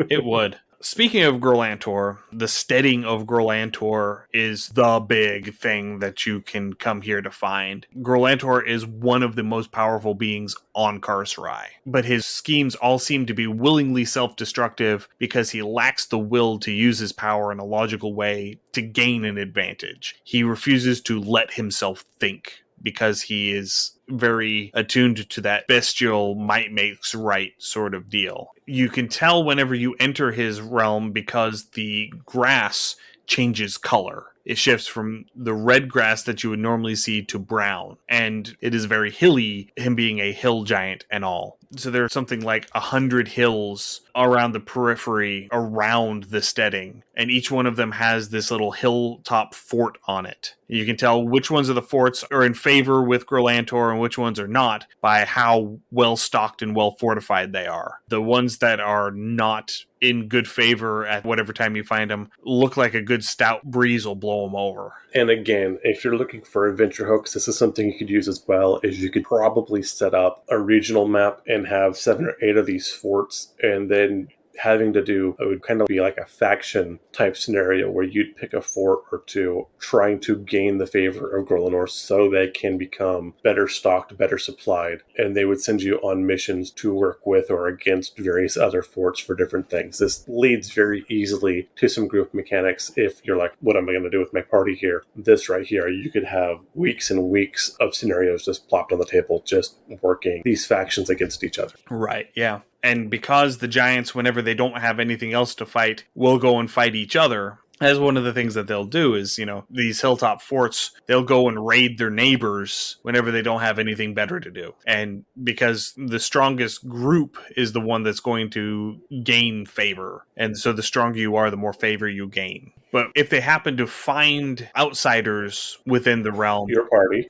It would. Speaking of Gorlantor, the steading of Gorlantor is the big thing that you can come here to find. Gorlantor is one of the most powerful beings on Carceri, but his schemes all seem to be willingly self-destructive because he lacks the will to use his power in a logical way to gain an advantage. He refuses to let himself think because he is very attuned to that bestial might makes right sort of deal. You can tell whenever you enter his realm because the grass changes color. It shifts from the red grass that you would normally see to brown, and it is very hilly, him being a hill giant and all. So there's something like 100 hills around the periphery around the steading, and each one of them has this little hilltop fort on it. You can tell which ones of the forts are in favor with Gorlantor and which ones are not by how well stocked and well fortified they are. The ones that are not in good favor at whatever time you find them look like a good stout breeze will blow them over. And again, if you're looking for adventure hooks, this is something you could use as well. Is you could probably set up a regional map and have 7 or 8 of these forts, and then having to do, it would kind of be like a faction type scenario where you'd pick a fort or two, trying to gain the favor of Gorlanor so they can become better stocked, better supplied, and they would send you on missions to work with or against various other forts for different things. This leads very easily to some group mechanics. If you're like, what am I going to do with my party here? This right here, you could have weeks and weeks of scenarios just plopped on the table, just working these factions against each other. Right, yeah. And because the giants, whenever they don't have anything else to fight, will go and fight each other, as one of the things that they'll do is, these hilltop forts, they'll go and raid their neighbors whenever they don't have anything better to do. And because the strongest group is the one that's going to gain favor. And so the stronger you are, the more favor you gain. But if they happen to find outsiders within the realm... Your party.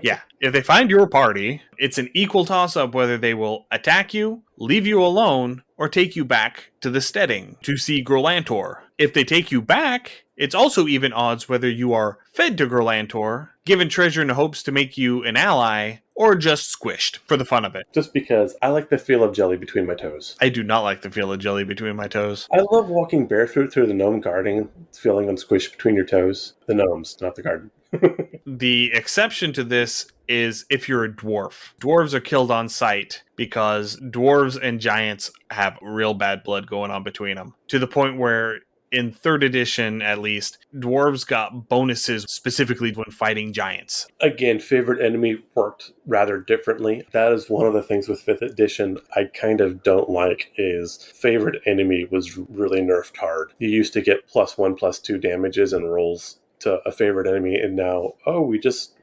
Yeah. If they find your party, it's an equal toss-up whether they will attack you, leave you alone, or take you back to the steading to see Gorlantor. If they take you back, it's also even odds whether you are fed to Gorlantor, given treasure in hopes to make you an ally, or just squished for the fun of it. Just because I like the feel of jelly between my toes. I do not like the feel of jelly between my toes. I love walking barefoot through the gnome garden, feeling them squish between your toes. The gnomes, not the garden. The exception to this is if you're a dwarf. Dwarves are killed on sight because dwarves and giants have real bad blood going on between them. To the point where, in 3rd edition at least, dwarves got bonuses specifically when fighting giants. Again, favorite enemy worked rather differently. That is one of the things with 5th edition I kind of don't like, is favorite enemy was really nerfed hard. You used to get +1/+2 damages and rolls to a favorite enemy, and now,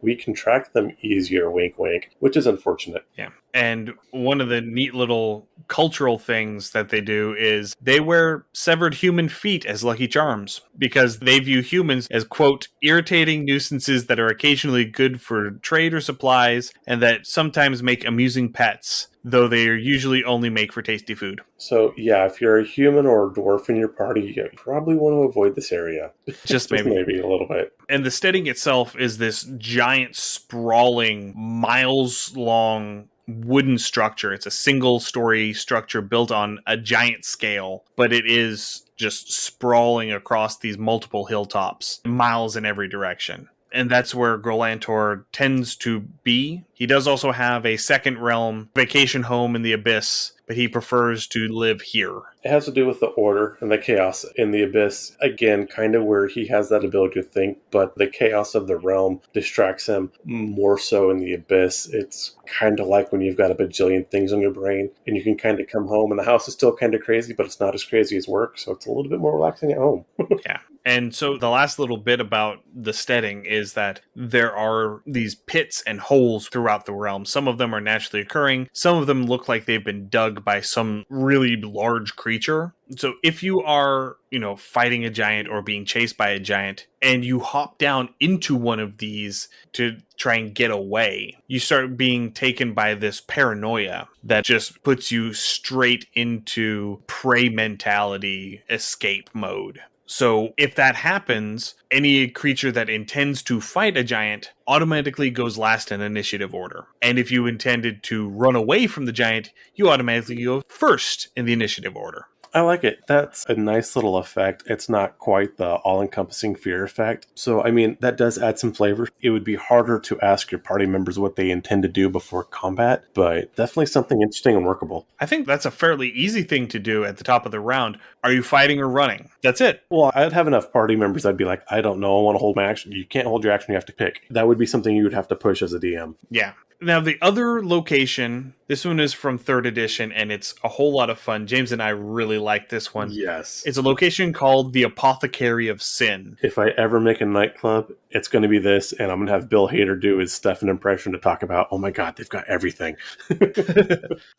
we can track them easier, wink wink, which is unfortunate. Yeah. And one of the neat little cultural things that they do is they wear severed human feet as lucky charms because they view humans as, quote, irritating nuisances that are occasionally good for trade or supplies and that sometimes make amusing pets, though they are usually only make for tasty food. So, yeah, if you're a human or a dwarf in your party, you probably want to avoid this area. Just maybe. Maybe a little bit. And the steading itself is this giant, sprawling, miles-long wooden structure. It's a single-story structure built on a giant scale, but it is just sprawling across these multiple hilltops, miles in every direction. And that's where Gorlantor tends to be. He does also have a second realm vacation home in the Abyss, but he prefers to live here. It has to do with the order and the chaos in the Abyss. Again, kind of where he has that ability to think, but the chaos of the realm distracts him more so in the Abyss. It's kind of like when you've got a bajillion things on your brain and you can kind of come home and the house is still kind of crazy, but it's not as crazy as work, so it's a little bit more relaxing at home. Yeah. And so the last little bit about the steading is that there are these pits and holes throughout the realm. Some of them are naturally occurring. Some of them look like they've been dug by some really large creature. So if you are, fighting a giant or being chased by a giant and you hop down into one of these to try and get away, you start being taken by this paranoia that just puts you straight into prey mentality escape mode. So if that happens, any creature that intends to fight a giant automatically goes last in initiative order. And if you intended to run away from the giant, you automatically go first in the initiative order. I like it. That's a nice little effect. It's not quite the all-encompassing fear effect. So, that does add some flavor. It would be harder to ask your party members what they intend to do before combat, but definitely something interesting and workable. I think that's a fairly easy thing to do at the top of the round. Are you fighting or running? That's it. Well, I'd have enough party members. I'd be like, I don't know. I want to hold my action. You can't hold your action. You have to pick. That would be something you would have to push as a DM. Yeah. Now, the other location, this one is from 3rd edition, and it's a whole lot of fun. James and I really like this one. Yes. It's a location called the Apothecary of Sin. If I ever make a nightclub, it's going to be this, and I'm going to have Bill Hader do his Stefan impression to talk about, oh my God, they've got everything.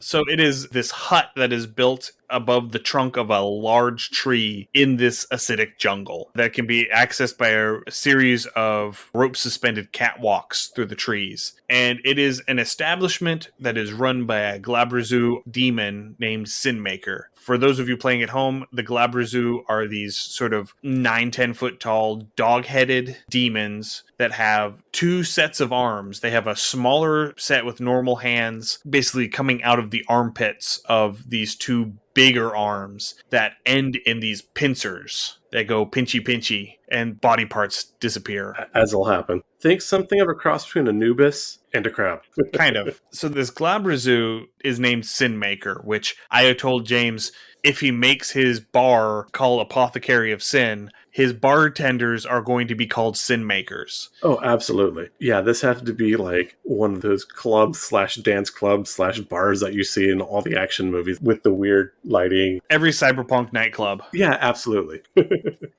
So it is this hut that is built above the trunk of a large tree in this acidic jungle that can be accessed by a series of rope-suspended catwalks through the trees. And it is an establishment that is run by a Glabrazu demon named Sinmaker. For those of you playing at home, the Glabrazu are these sort of 9-10 foot tall, dog-headed demons that have two sets of arms. They have a smaller set with normal hands, basically coming out of the armpits of these two bigger arms that end in these pincers that go pinchy, and body parts disappear. As will happen. Think something of a cross between Anubis and a crab. Kind of. So this Glabrazu is named Sinmaker, which I told James, if he makes his bar called Apothecary of Sin, his bartenders are going to be called Sin Makers. Oh, absolutely. Yeah, this has to be like one of those clubs/dance clubs/bars that you see in all the action movies with the weird lighting. Every cyberpunk nightclub. Yeah, absolutely.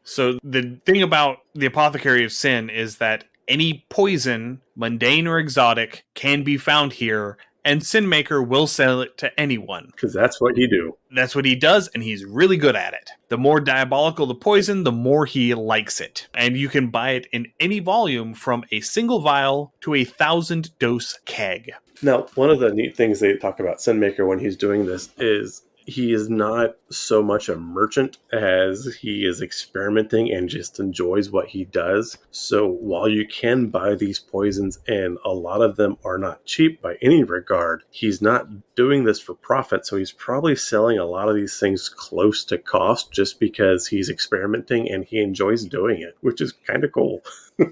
So the thing about the Apothecary of Sin is that any poison, mundane or exotic, can be found here, and Sinmaker will sell it to anyone. Because that's what he do. That's what he does, and he's really good at it. The more diabolical the poison, the more he likes it. And you can buy it in any volume from a single vial to a 1,000-dose keg. Now, one of the neat things they talk about Sinmaker when he's doing this is he is not so much a merchant as he is experimenting and just enjoys what he does. So while you can buy these poisons, and a lot of them are not cheap by any regard, he's not doing this for profit. So he's probably selling a lot of these things close to cost just because he's experimenting and he enjoys doing it, which is kind of cool.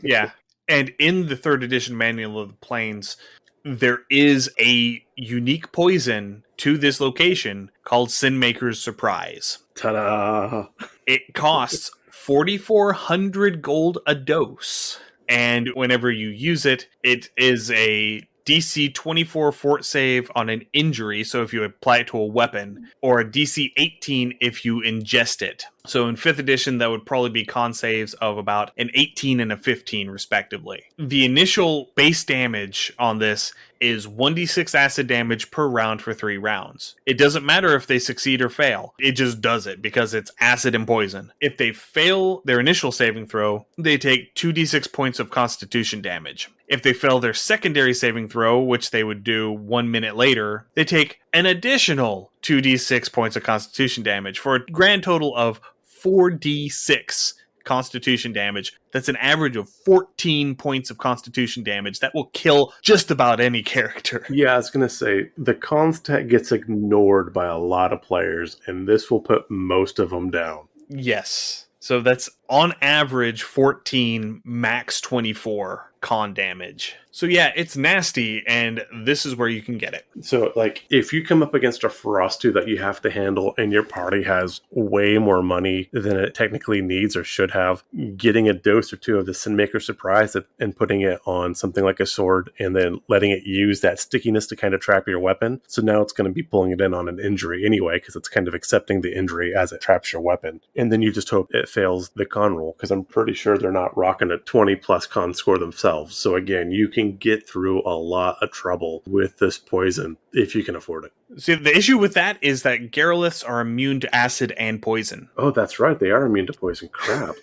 Yeah. And in the 3rd edition Manual of the Plains, there is a unique poison to this location called Sinmaker's Surprise. Ta-da! It costs 4,400 gold a dose. And whenever you use it, it is a DC 24 fort save on an injury, so if you apply it to a weapon, or a DC 18 if you ingest it. So in 5th edition, that would probably be con saves of about an 18 and a 15, respectively. The initial base damage on this is 1d6 acid damage per round for 3 rounds. It doesn't matter if they succeed or fail. It just does it because it's acid and poison. If they fail their initial saving throw, they take 2d6 points of constitution damage. If they fail their secondary saving throw, which they would do 1 minute later, they take an additional 2d6 points of constitution damage for a grand total of 4d6 constitution damage. That's an average of 14 points of constitution damage. That will kill just about any character. Yeah, I was going to say, the con stat gets ignored by a lot of players, and this will put most of them down. Yes. So that's on average 14, max 24 con damage. So yeah, it's nasty, and this is where you can get it. So, like, if you come up against a Frostu that you have to handle and your party has way more money than it technically needs or should have, getting a dose or two of the Sinmaker Surprise and putting it on something like a sword and then letting it use that stickiness to kind of trap your weapon. So now it's going to be pulling it in on an injury anyway, because it's kind of accepting the injury as it traps your weapon. And then you just hope it fails the con roll, because I'm pretty sure they're not rocking a 20 plus con score themselves. So again, you can get through a lot of trouble with this poison if you can afford it. See, the issue with that is that Garoliths are immune to acid and poison. Oh, that's right. They are immune to poison. Crap.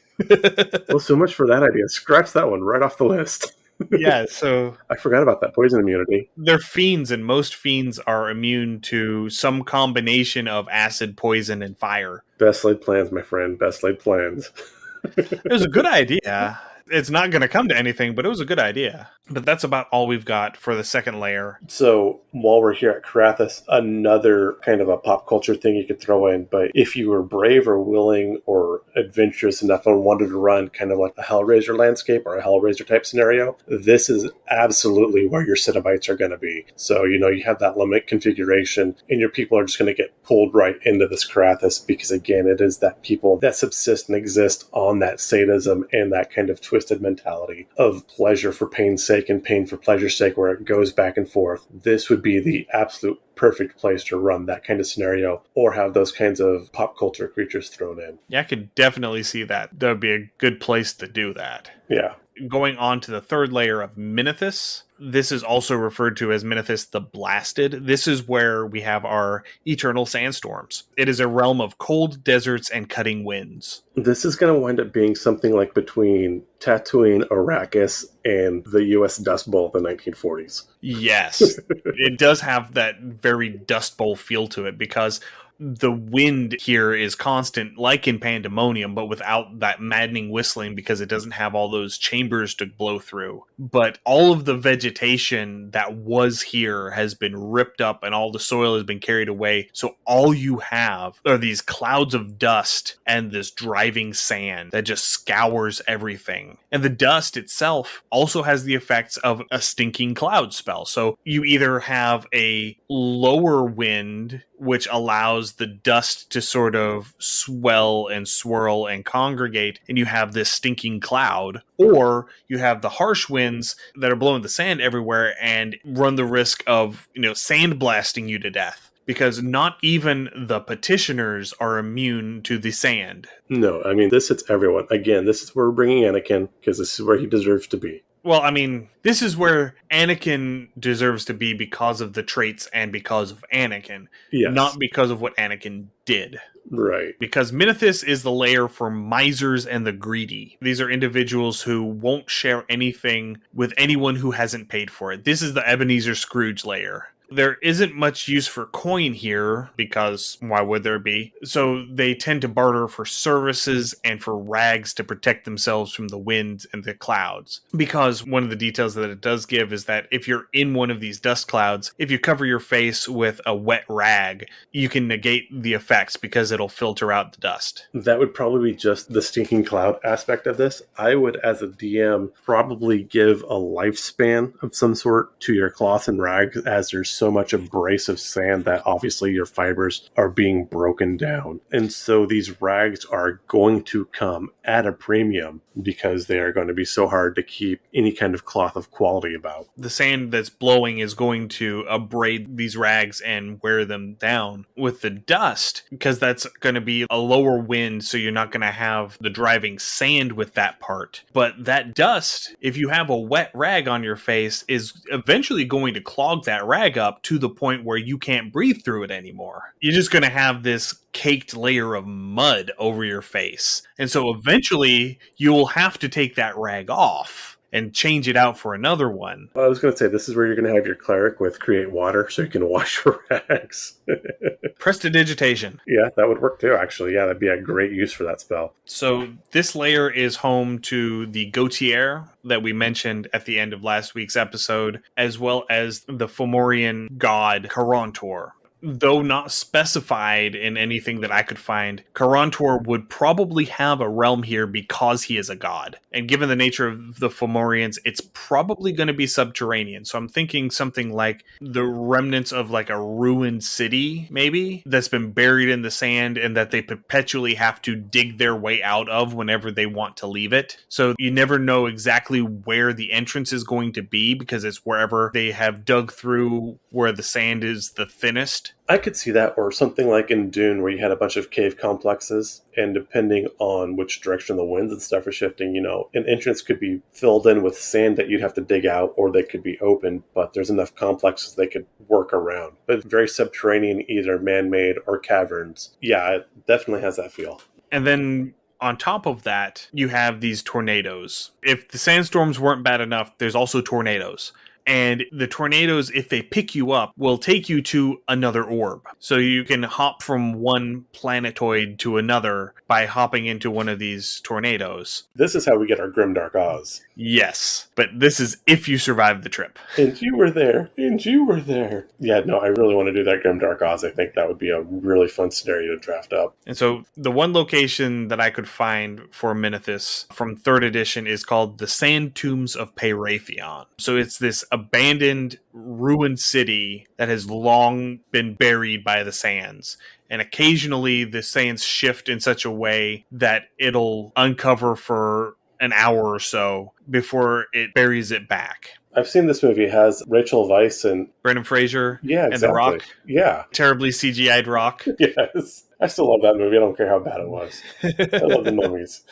Well, so much for that idea. Scratch that one right off the list. Yeah, so I forgot about that poison immunity. They're fiends, and most fiends are immune to some combination of acid, poison, and fire. Best laid plans, my friend. Best laid plans. It was a good idea. It's not going to come to anything, but it was a good idea. But that's about all we've got for the second layer. So while we're here at Karathis, another kind of a pop culture thing you could throw in, but if you were brave or willing or adventurous enough and wanted to run kind of like a Hellraiser landscape or a Hellraiser type scenario, this is absolutely where your Cenobites are going to be. So, you know, you have that limit configuration and your people are just going to get pulled right into this Karathis because, again, it is that people that subsist and exist on that sadism and that kind of twisted mentality of pleasure for pain's sake and pain for pleasure's sake, where it goes back and forth. This would be the absolute perfect place to run that kind of scenario or have those kinds of pop culture creatures thrown in. Yeah, I could definitely see that. That would be a good place to do that. Yeah. Going on to the third layer of Minithis. This is also referred to as Minithis the Blasted. This is where we have our eternal sandstorms. It is a realm of cold deserts and cutting winds. This is going to wind up being something like between Tatooine, Arrakis, and the U.S. Dust Bowl of the 1940s. Yes. It does have that very Dust Bowl feel to it because the wind here is constant, like in Pandemonium, but without that maddening whistling because it doesn't have all those chambers to blow through. But all of the vegetation that was here has been ripped up and all the soil has been carried away. So all you have are these clouds of dust and this driving sand that just scours everything. And the dust itself also has the effects of a stinking cloud spell. So you either have a lower wind, which allows the dust to sort of swell and swirl and congregate, and you have this stinking cloud, or you have the harsh winds that are blowing the sand everywhere and run the risk of, sandblasting you to death. Because not even the petitioners are immune to the sand. No, I mean, this hits everyone. Again, this is where we're bringing Anakin, because this is where he deserves to be. Well, I mean, this is where Anakin deserves to be because of the traits and because of Anakin. Yes. Not because of what Anakin did. Right. Because Minithis is the lair for misers and the greedy. These are individuals who won't share anything with anyone who hasn't paid for it. This is the Ebenezer Scrooge lair. There isn't much use for coin here, because why would there be? So they tend to barter for services and for rags to protect themselves from the wind and the clouds. Because one of the details that it does give is that if you're in one of these dust clouds, if you cover your face with a wet rag, you can negate the effects because it'll filter out the dust. That would probably be just the stinking cloud aspect of this. I would, as a DM, probably give a lifespan of some sort to your cloth and rags, as there's so much abrasive sand that obviously your fibers are being broken down. And so these rags are going to come at a premium because they are going to be so hard to keep any kind of cloth of quality about. The sand that's blowing is going to abrade these rags and wear them down. With the dust, because that's going to be a lower wind, so you're not going to have the driving sand with that part. But that dust, if you have a wet rag on your face, is eventually going to clog that rag up to the point where you can't breathe through it anymore. You're just going to have this caked layer of mud over your face. And so eventually you'll have to take that rag off and change it out for another one. Well, I was going to say, this is where you're going to have your cleric with create water so you can wash your rags. Prestidigitation. Yeah, that would work too, actually. Yeah, that'd be a great use for that spell. So this layer is home to the Gautier that we mentioned at the end of last week's episode, as well as the Fomorian god Carantor. Though not specified in anything that I could find, Carantor would probably have a realm here because he is a god. And given the nature of the Fomorians, it's probably going to be subterranean. So I'm thinking something like the remnants of like a ruined city, maybe, that's been buried in the sand and that they perpetually have to dig their way out of whenever they want to leave it. So you never know exactly where the entrance is going to be because it's wherever they have dug through where the sand is the thinnest. I could see that, or something like in Dune where you had a bunch of cave complexes, and depending on which direction the winds and stuff are shifting, an entrance could be filled in with sand that you'd have to dig out, or they could be open, but there's enough complexes they could work around. But very subterranean, either man-made or caverns. Yeah, it definitely has that feel. And then on top of that, you have these tornadoes. If the sandstorms weren't bad enough, there's also tornadoes. And the tornadoes, if they pick you up, will take you to another orb. So you can hop from one planetoid to another by hopping into one of these tornadoes. This is how we get our Grimdark Oz. Yes, but this is if you survive the trip. And you were there. And you were there. Yeah, no, I really want to do that Grimdark Oz. I think that would be a really fun scenario to draft up. And so the one location that I could find for Minithis from 3rd edition is called the Sand Tombs of Payrathion. So it's this abandoned, ruined city that has long been buried by the sands. And occasionally the sands shift in such a way that it'll uncover for an hour or so before it buries it back. I've seen this movie. It has Rachel Weisz and Brendan Fraser. Yeah, exactly. And The Rock. Yeah. Terribly CGI'd Rock. Yes. I still love that movie. I don't care how bad it was. I love the mummies.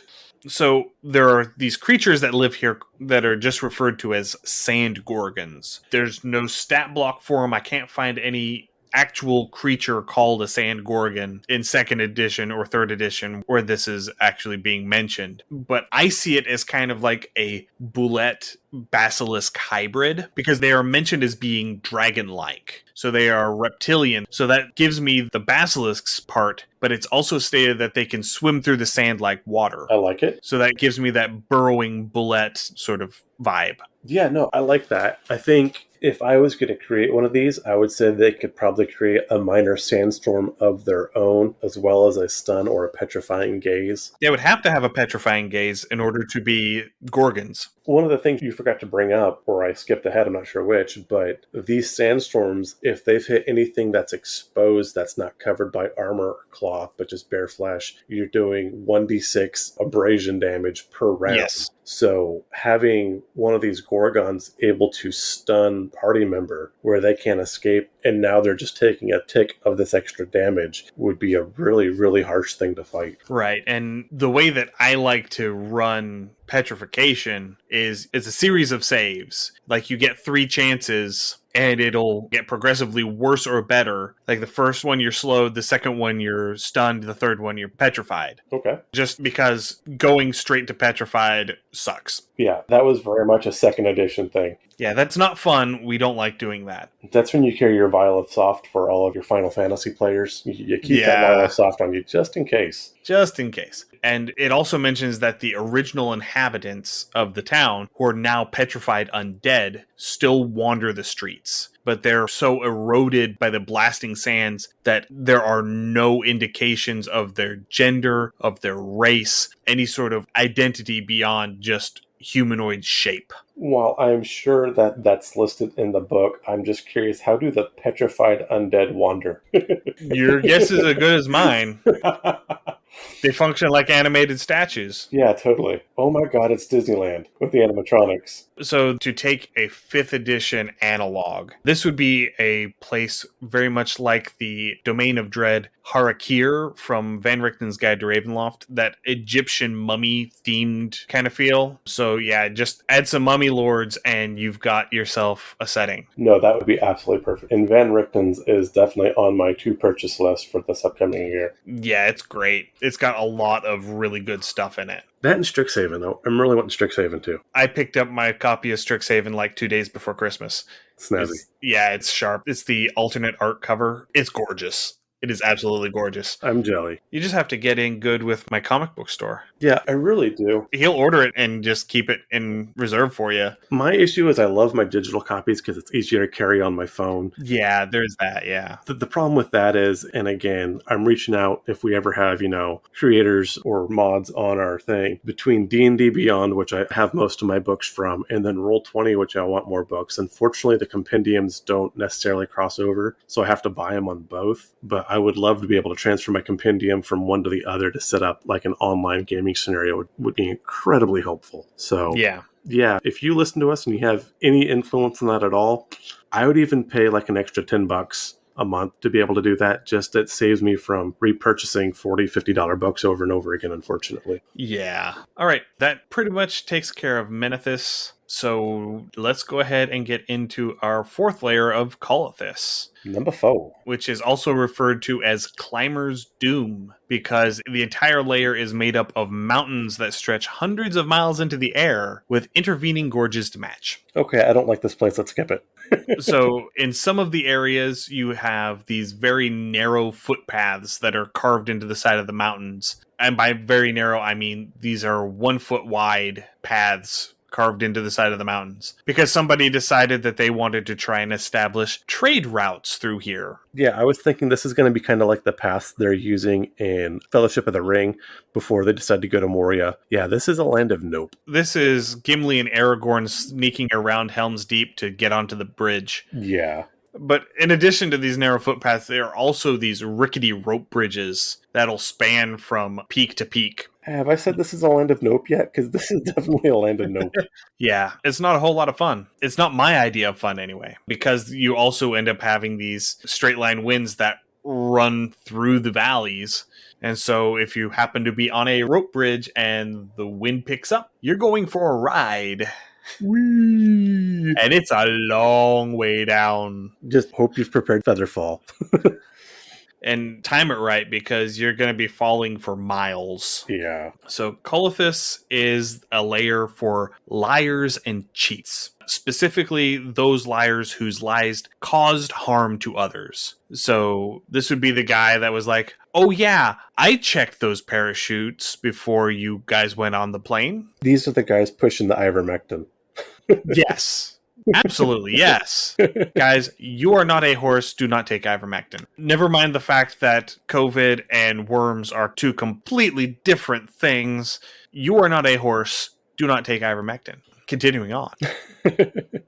So there are these creatures that live here that are just referred to as sand gorgons. There's no stat block for them. I can't find any actual creature called a sand gorgon in 2nd edition or 3rd edition where this is actually being mentioned. But I see it as kind of like a boulette basilisk hybrid because they are mentioned as being dragon-like. So they are reptilian. So that gives me the basilisk's part, but it's also stated that they can swim through the sand like water. I like it. So that gives me that burrowing boulette sort of vibe. Yeah, no, I like that. I think if I was going to create one of these, I would say they could probably create a minor sandstorm of their own, as well as a stun or a petrifying gaze. They would have to have a petrifying gaze in order to be gorgons. One of the things you forgot to bring up, or I skipped ahead, I'm not sure which, but these sandstorms, if they've hit anything that's exposed, that's not covered by armor or cloth, but just bare flesh, you're doing 1d6 abrasion damage per round. Yes. So having one of these gorgons able to stun party member where they can't escape, and now they're just taking a tick of this extra damage would be a really, really harsh thing to fight. Right. And the way that I like to run petrification is it's a series of saves. Like you get 3 chances and it'll get progressively worse or better. Like the first one you're slowed, the second one you're stunned, the third one you're petrified. Okay. Just because going straight to petrified sucks. Yeah, that was very much a 2nd edition thing. Yeah, that's not fun. We don't like doing that. That's when you carry your vial of soft for all of your Final Fantasy players. You keep that vial of soft on you just in case. Just in case. And it also mentions that the original inhabitants of the town, who are now petrified undead, still wander the streets. But they're so eroded by the blasting sands that there are no indications of their gender, of their race, any sort of identity beyond just humanoid shape. While I'm sure that that's listed in the book, I'm just curious, how do the petrified undead wander? Your guess is as good as mine. They function like animated statues. Yeah, totally. Oh my god, it's Disneyland with the animatronics. So to take a 5th edition analog, this would be a place very much like the Domain of Dread Harakir from Van Richten's Guide to Ravenloft, that Egyptian mummy-themed kind of feel. So yeah, just add some mummy lords and you've got yourself a setting. No, that would be absolutely perfect. And Van Richten's is definitely on my to-purchase list for this upcoming year. Yeah, it's great. It's got a lot of really good stuff in it. That and Strixhaven, though. I'm really wanting Strixhaven, too. I picked up my copy of Strixhaven like 2 days before Christmas. Snazzy. It's sharp. It's the alternate art cover. It's gorgeous. It is absolutely gorgeous. I'm jelly. You just have to get in good with my comic book store. Yeah, I really do. He'll order it and just keep it in reserve for you. My issue is I love my digital copies because it's easier to carry on my phone. Yeah, there's that, yeah. The problem with that is, and again, I'm reaching out if we ever have, creators or mods on our thing, between D&D Beyond, which I have most of my books from, and then Roll20, which I want more books. Unfortunately, the compendiums don't necessarily cross over, so I have to buy them on both. But I would love to be able to transfer my compendium from one to the other to set up like an online gaming scenario would be incredibly helpful. So yeah, if you listen to us and you have any influence on that at all, I would even pay like an extra $10 a month to be able to do that. Just it saves me from repurchasing $40-$50 books over and over again, unfortunately. Yeah. All right. That pretty much takes care of Menethys. So let's go ahead and get into our 4th layer of Colothis. Number 4. Which is also referred to as Climber's Doom, because the entire layer is made up of mountains that stretch hundreds of miles into the air with intervening gorges to match. Okay, I don't like this place. Let's skip it. So in some of the areas, you have these very narrow footpaths that are carved into the side of the mountains. And by very narrow, I mean these are 1 foot wide paths carved into the side of the mountains because somebody decided that they wanted to try and establish trade routes through here. Yeah, I was thinking this is going to be kind of like the paths they're using in Fellowship of the Ring before they decide to go to Moria. Yeah, this is a land of nope. This is Gimli and Aragorn sneaking around Helm's Deep to get onto the bridge. Yeah. But in addition to these narrow footpaths, there are also these rickety rope bridges that'll span from peak to peak. Have I said this is a land of nope yet? Because this is definitely a land of nope. Yeah, it's not a whole lot of fun. It's not my idea of fun anyway, because you also end up having these straight line winds that run through the valleys. And so if you happen to be on a rope bridge and the wind picks up, you're going for a ride. Whee! And it's a long way down. Just hope you've prepared Featherfall. And time it right, because you're going to be falling for miles. Yeah. So Colithus is a layer for liars and cheats. Specifically, those liars whose lies caused harm to others. So this would be the guy that was like, oh yeah, I checked those parachutes before you guys went on the plane. These are the guys pushing the ivermectin. Yes. Absolutely, yes. Guys, you are not a horse. Do not take ivermectin. Never mind the fact that COVID and worms are two completely different things. You are not a horse. Do not take ivermectin. Continuing on.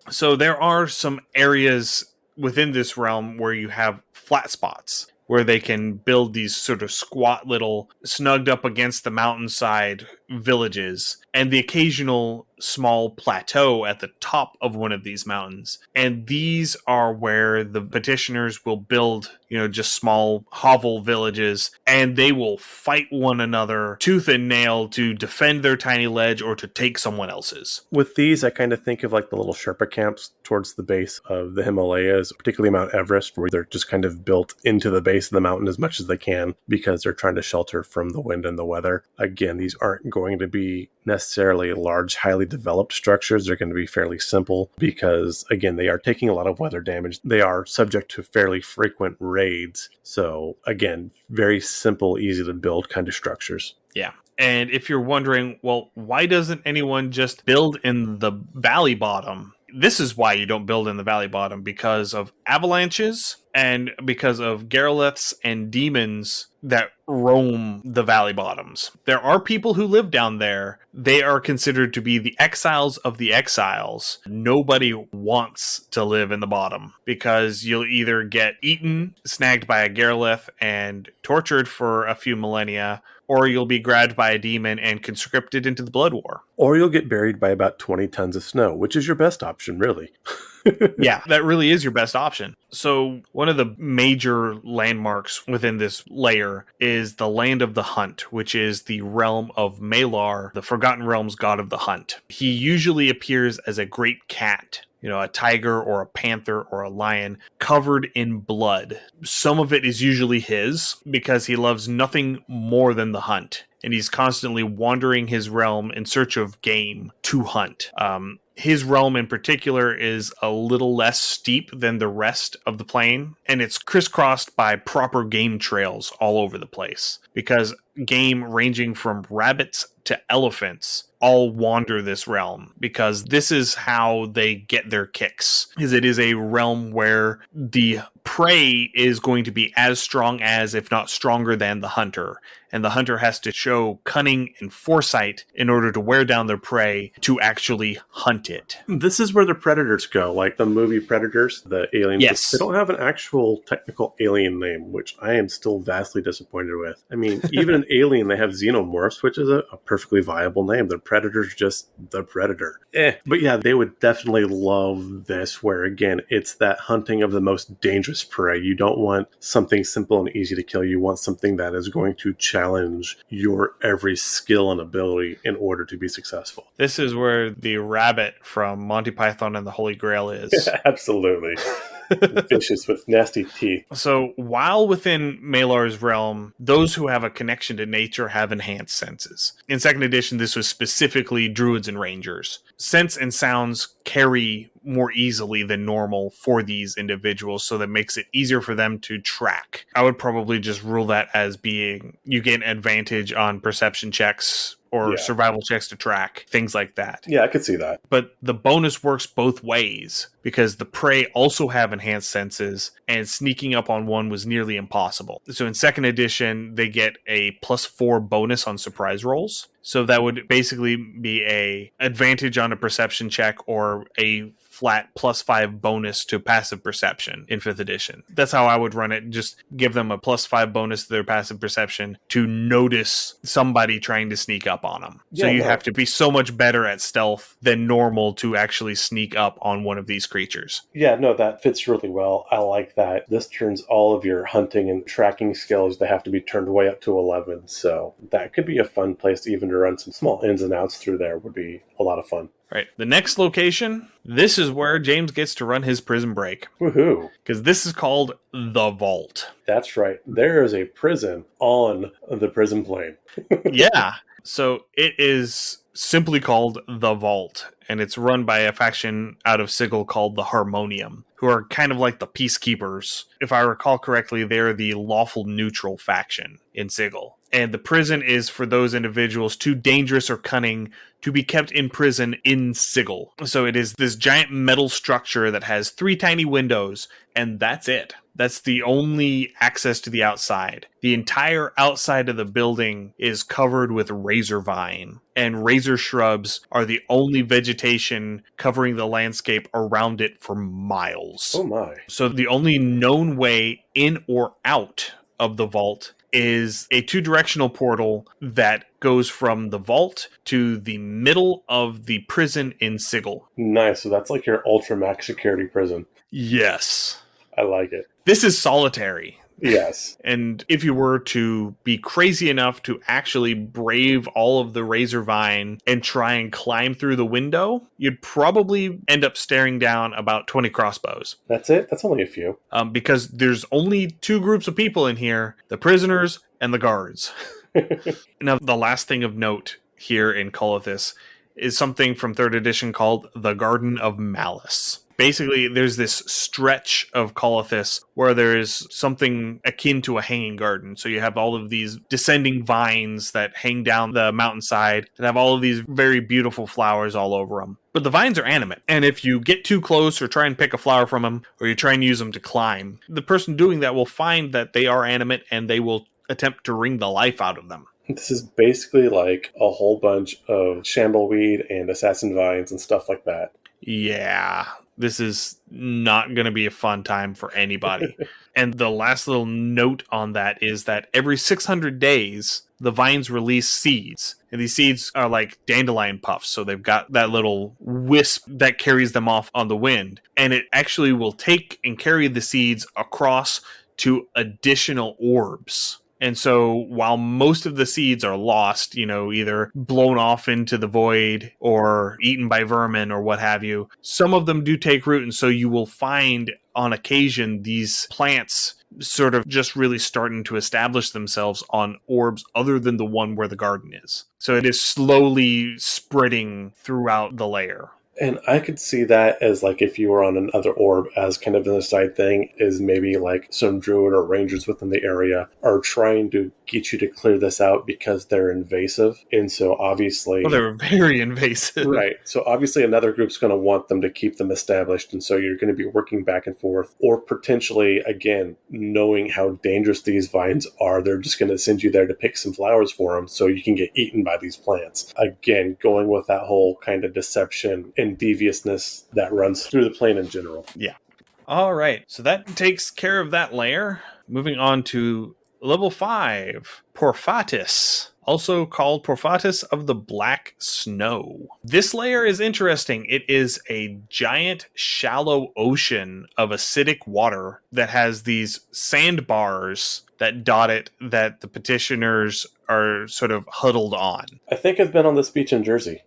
So there are some areas within this realm where you have flat spots, where they can build these sort of squat little, snugged up against the mountainside villages, and the occasional small plateau at the top of one of these mountains. And these are where the petitioners will build, just small hovel villages, and they will fight one another tooth and nail to defend their tiny ledge or to take someone else's. With these, I kind of think of like the little Sherpa camps towards the base of the Himalayas, particularly Mount Everest, where they're just kind of built into the base of the mountain as much as they can because they're trying to shelter from the wind and the weather. Again, these aren't going to be necessarily large, highly developed structures. They're going to be fairly simple because, again, they are taking a lot of weather damage. They are subject to fairly frequent raids. So, again, very simple, easy to build kind of structures. Yeah. And if you're wondering, well, why doesn't anyone just build in the valley bottom? This is why you don't build in the valley bottom, because of avalanches and because of Garoliths and demons that roam the valley bottoms. There are people who live down there. They are considered to be the exiles of the exiles. Nobody wants to live in the bottom because you'll either get eaten, snagged by a Garolith, and tortured for a few millennia, or you'll be grabbed by a demon and conscripted into the Blood War. Or you'll get buried by about 20 tons of snow, which is your best option, really. Yeah, that really is your best option. So one of the major landmarks within this layer is the Land of the Hunt, which is the realm of Malar, the Forgotten Realm's god of the hunt. He usually appears as a great cat, a tiger or a panther or a lion covered in blood. Some of it is usually his because he loves nothing more than the hunt. And he's constantly wandering his realm in search of game to hunt. His realm in particular is a little less steep than the rest of the plain, and it's crisscrossed by proper game trails all over the place, because game ranging from rabbits to elephants all wander this realm, because this is how they get their kicks. It is a realm where the prey is going to be as strong as, if not stronger than, the hunter. And the hunter has to show cunning and foresight in order to wear down their prey to actually hunt it. This is where the predators go, like the movie Predators, the aliens. Yes. They don't have an actual technical alien name, which I am still vastly disappointed with. I mean, even in Alien, they have xenomorphs, which is a perfectly viable name. The Predator's just the Predator. But yeah, they would definitely love this, where, again, it's that hunting of the most dangerous prey. You don't want something simple and easy to kill. You want something that is going to challenge your every skill and ability in order to be successful. This is where the rabbit from Monty Python and the Holy Grail is. Yeah, absolutely. Vicious with nasty teeth. So while within Malar's realm, those who have a connection to nature have enhanced senses. In 2nd edition, this was specifically druids and rangers. Sense and sounds carry more easily than normal for these individuals, so that makes it easier for them to track. I would probably just rule that as being you get an advantage on perception checks or survival checks to track, things like that. Yeah, I could see that. But the bonus works both ways, because the prey also have enhanced senses, and sneaking up on one was nearly impossible. So in 2nd edition, they get a +4 bonus on surprise rolls. So that would basically be a advantage on a perception check or a flat +5 bonus to passive perception in 5th edition. That's how I would run it. Just give them a +5 bonus to their passive perception to notice somebody trying to sneak up on them. So you have to be so much better at stealth than normal to actually sneak up on one of these creatures. Yeah, no, that fits really well. I like that. This turns all of your hunting and tracking skills that have to be turned way up to 11. So that could be a fun place to even to run some small ins and outs through there. Would be a lot of fun. Right. The next location, this is where James gets to run his prison break. Woohoo. Because this is called the Vault. That's right. There is a prison on the prison plane. Yeah. So it is simply called the Vault, and it's run by a faction out of Sigil called the Harmonium, who are kind of like the Peacekeepers. If I recall correctly, they're the lawful neutral faction in Sigil. And the prison is for those individuals too dangerous or cunning to be kept in prison in Sigil. So it is this giant metal structure that has 3 tiny windows, and that's it. That's the only access to the outside. The entire outside of the building is covered with razor vine, and razor shrubs are the only vegetation covering the landscape around it for miles. Oh my. So the only known way in or out of the vault is a 2-directional portal that goes from the vault to the middle of the prison in Sigil. Nice. So that's like your ultra max security prison. Yes. I like it. This is solitary. Yes. And if you were to be crazy enough to actually brave all of the razor vine and try and climb through the window, you'd probably end up staring down about 20 crossbows. That's it? That's only a few. Because there's only 2 groups of people in here, the prisoners and the guards. Now, the last thing of note here in Colothis is something from 3rd edition called the Garden of Malice. Basically, there's this stretch of Colothis where there is something akin to a hanging garden. So you have all of these descending vines that hang down the mountainside and have all of these very beautiful flowers all over them. But the vines are animate. And if you get too close or try and pick a flower from them, or you try and use them to climb, the person doing that will find that they are animate and they will attempt to wring the life out of them. This is basically like a whole bunch of shambleweed and assassin vines and stuff like that. Yeah, this is not going to be a fun time for anybody. And the last little note on that is that every 600 days, the vines release seeds. And these seeds are like dandelion puffs. So they've got that little wisp that carries them off on the wind. And it actually will take and carry the seeds across to additional orbs. And so while most of the seeds are lost, either blown off into the void or eaten by vermin or what have you, some of them do take root. And so you will find on occasion these plants sort of just really starting to establish themselves on orbs other than the one where the garden is. So it is slowly spreading throughout the layer. And I could see that as like if you were on another orb as kind of an aside thing, is maybe like some druid or rangers within the area are trying to get you to clear this out because they're invasive. And so obviously... Well, they're very invasive. Right. So obviously another group's going to want them to keep them established. And so you're going to be working back and forth. Or potentially, again, knowing how dangerous these vines are, they're just going to send you there to pick some flowers for them so you can get eaten by these plants. Again, going with that whole kind of deception and deviousness that runs through the plane in general. Yeah. All right. So that takes care of that layer. Moving on to level 5, Porphatis, also called Porphatis of the Black Snow. This layer is interesting. It is a giant, shallow ocean of acidic water that has these sandbars that dot it that the petitioners are sort of huddled on. I think I've been on this beach in Jersey.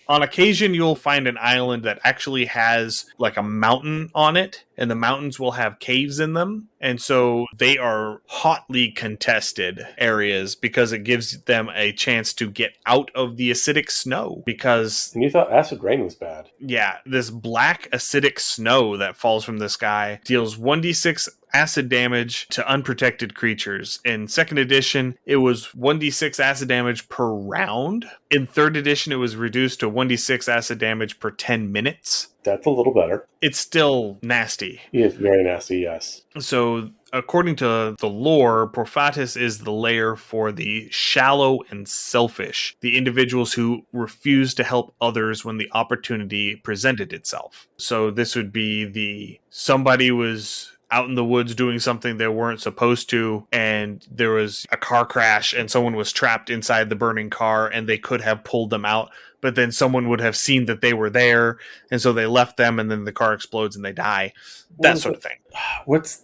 On occasion, you'll find an island that actually has like a mountain on it, and the mountains will have caves in them. And so they are hotly contested areas because it gives them a chance to get out of the acidic snow. Because... And you thought acid rain was bad. Yeah, this black acidic snow that falls from the sky deals 1d6 acid damage to unprotected creatures. In 2nd edition, it was 1d6 acid damage per round. In 3rd edition, it was reduced to 1d6 acid damage per 10 minutes. That's a little better. It's still nasty. It's very nasty, yes. So, according to the lore, Porphatis is the lair for the shallow and selfish, the individuals who refuse to help others when the opportunity presented itself. So this would be somebody was out in the woods doing something they weren't supposed to, and there was a car crash and someone was trapped inside the burning car and they could have pulled them out, but then someone would have seen that they were there, and so they left them, and then the car explodes and they die. That sort of thing.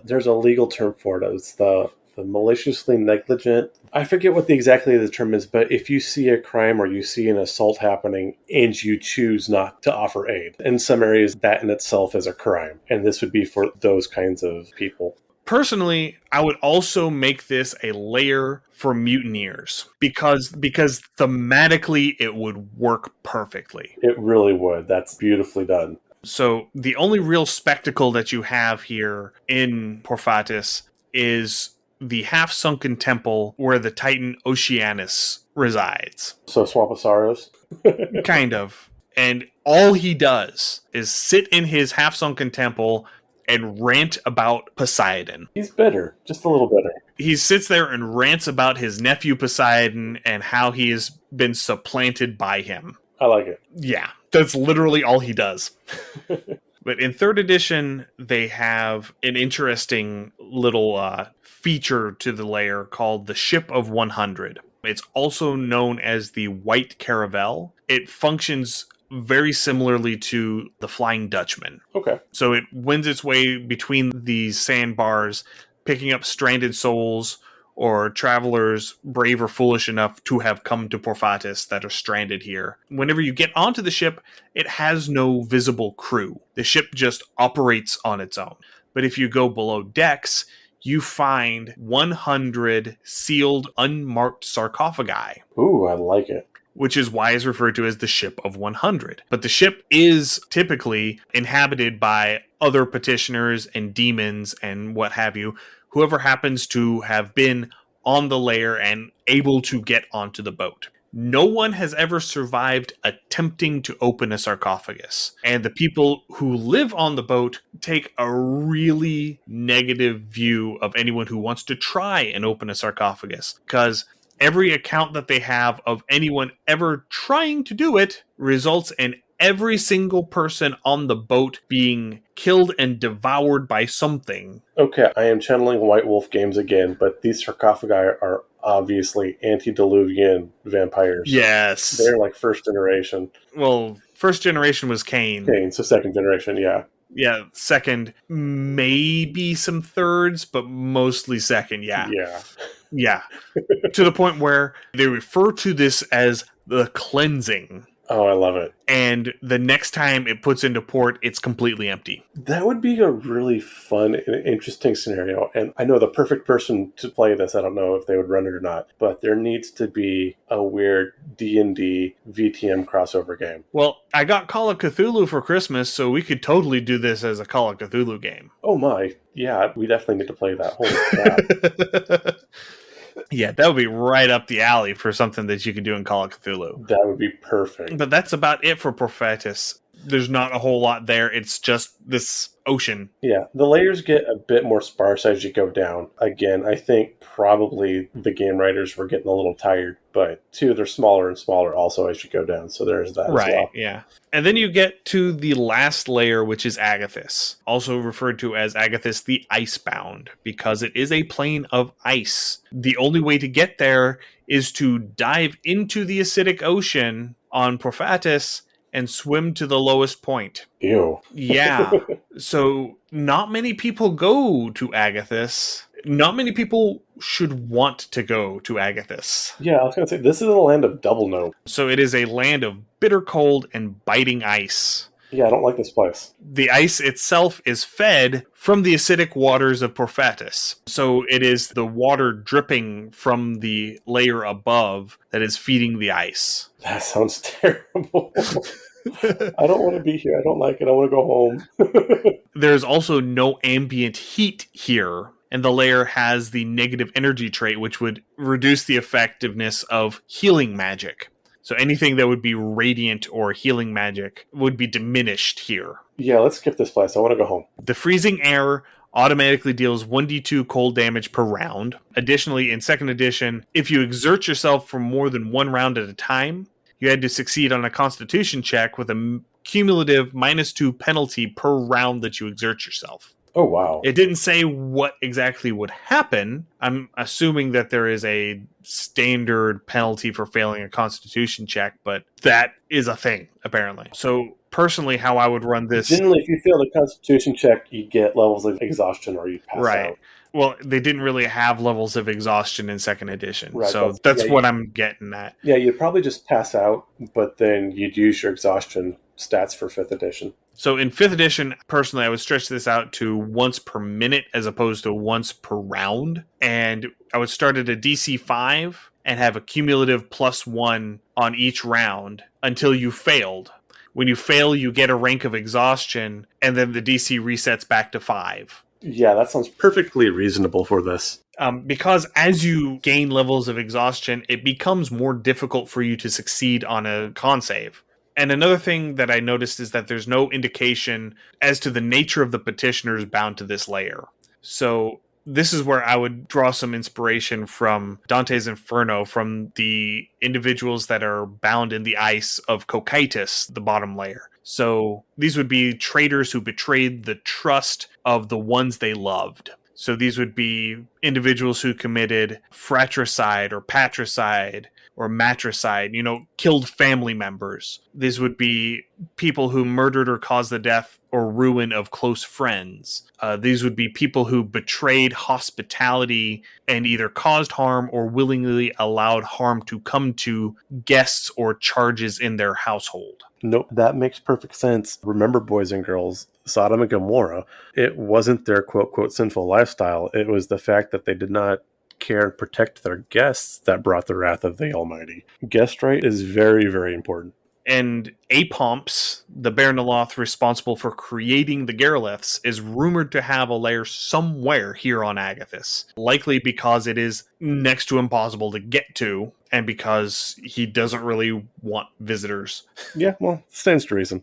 There's a legal term for it. It's the the maliciously negligent. I forget what exactly the term is, but if you see a crime or you see an assault happening and you choose not to offer aid, in some areas that in itself is a crime. And this would be for those kinds of people. Personally, I would also make this a layer for mutineers because thematically it would work perfectly. It really would. That's beautifully done. So the only real spectacle that you have here in Porphatis is the half-sunken temple where the Titan Oceanus resides. So Swamposaurus? Kind of. And all he does is sit in his half-sunken temple and rant about Poseidon. He's bitter, just a little bitter. He sits there and rants about his nephew Poseidon and how he has been supplanted by him. I like it. Yeah, that's literally all he does. But in 3rd edition, they have an interesting little feature to the layer called the Ship of 100. It's also known as the White Caravel. It functions very similarly to the Flying Dutchman. Okay. So it wends its way between these sandbars, picking up stranded souls or travelers brave or foolish enough to have come to Porphatis that are stranded here. Whenever you get onto the ship, it has no visible crew. The ship just operates on its own. But if you go below decks, you find 100 sealed, unmarked sarcophagi. Ooh, I like it. Which is why it's referred to as the Ship of 100. But the ship is typically inhabited by other petitioners and demons and what have you, whoever happens to have been on the layer and able to get onto the boat. No one has ever survived attempting to open a sarcophagus. And the people who live on the boat take a really negative view of anyone who wants to try and open a sarcophagus, because every account that they have of anyone ever trying to do it results in every single person on the boat being killed and devoured by something. Okay, I am channeling White Wolf games again, but these sarcophagi are obviously antediluvian vampires. Yes. They're like 1st generation. Well, 1st generation was Cain. Cain, so 2nd generation, yeah. Yeah, 2nd, maybe some 3rds, but mostly 2nd, yeah. Yeah. Yeah. To the point where they refer to this as the cleansing. Oh, I love it. And the next time it puts into port, it's completely empty. That would be a really fun and interesting scenario. And I know the perfect person to play this, I don't know if they would run it or not, but there needs to be a weird D&D VTM crossover game. Well, I got Call of Cthulhu for Christmas, so we could totally do this as a Call of Cthulhu game. Oh my. Yeah, we definitely need to play that. Holy crap. Yeah, that would be right up the alley for something that you could do in Call of Cthulhu. That would be perfect. But that's about it for Porphatis. There's not a whole lot there. It's just this ocean. Yeah, the layers get a bit more sparse as you go down. Again, I think probably the game writers were getting a little tired, but they're smaller and smaller also as you go down. So there's that right, as well. Yeah. And then you get to the last layer, which is Agathis, also referred to as Agathis the Icebound, because it is a plane of ice. The only way to get there is to dive into the acidic ocean on Porphatis and swim to the lowest point. Ew. Yeah. So not many people go to Agathis. Not many people should want to go to Agathis. Yeah, I was going to say, this is a land of double no. So it is a land of bitter cold and biting ice. Yeah, I don't like this place. The ice itself is fed from the acidic waters of Porphatis. So it is the water dripping from the layer above that is feeding the ice. That sounds terrible. I don't want to be here. I don't like it. I want to go home. There's also no ambient heat here, and the layer has the negative energy trait, which would reduce the effectiveness of healing magic. So anything that would be radiant or healing magic would be diminished here. Yeah, let's skip this place. I want to go home. The freezing air automatically deals 1d2 cold damage per round. Additionally, in 2nd edition, if you exert yourself for more than one round at a time, you had to succeed on a constitution check with a cumulative -2 penalty per round that you exert yourself. Oh, wow. It didn't say what exactly would happen. I'm assuming that there is a standard penalty for failing a constitution check, but that is a thing, apparently. So personally, how I would run this... Generally, if you fail the constitution check, you get levels of exhaustion or you pass out. Well, they didn't really have levels of exhaustion in second edition. Right. So that's what I'm getting at. Yeah, you'd probably just pass out, but then you'd use your exhaustion stats for 5th edition. So in 5th edition, personally, I would stretch this out to once per minute as opposed to once per round. And I would start at a DC 5 and have a cumulative +1 on each round until you failed. When you fail, you get a rank of exhaustion, and then the DC resets back to 5. Yeah, that sounds perfectly reasonable for this. Because as you gain levels of exhaustion, it becomes more difficult for you to succeed on a con save. And another thing that I noticed is that there's no indication as to the nature of the petitioners bound to this layer. So this is where I would draw some inspiration from Dante's Inferno, from the individuals that are bound in the ice of Cocytus, the bottom layer. So these would be traitors who betrayed the trust of the ones they loved. So these would be individuals who committed fratricide or patricide or matricide, killed family members. These would be people who murdered or caused the death or ruin of close friends. These would be people who betrayed hospitality and either caused harm or willingly allowed harm to come to guests or charges in their household. Nope, that makes perfect sense. Remember, boys and girls, Sodom and Gomorrah, it wasn't their quote-quote sinful lifestyle. It was the fact that they did not care and protect their guests that brought the wrath of the Almighty. Guest right is very, very important. And Apomps, the Bear Naloth responsible for creating the Garoliths, is rumored to have a lair somewhere here on Agathis. Likely because it is next to impossible to get to, and because he doesn't really want visitors. Yeah, well, stands to reason.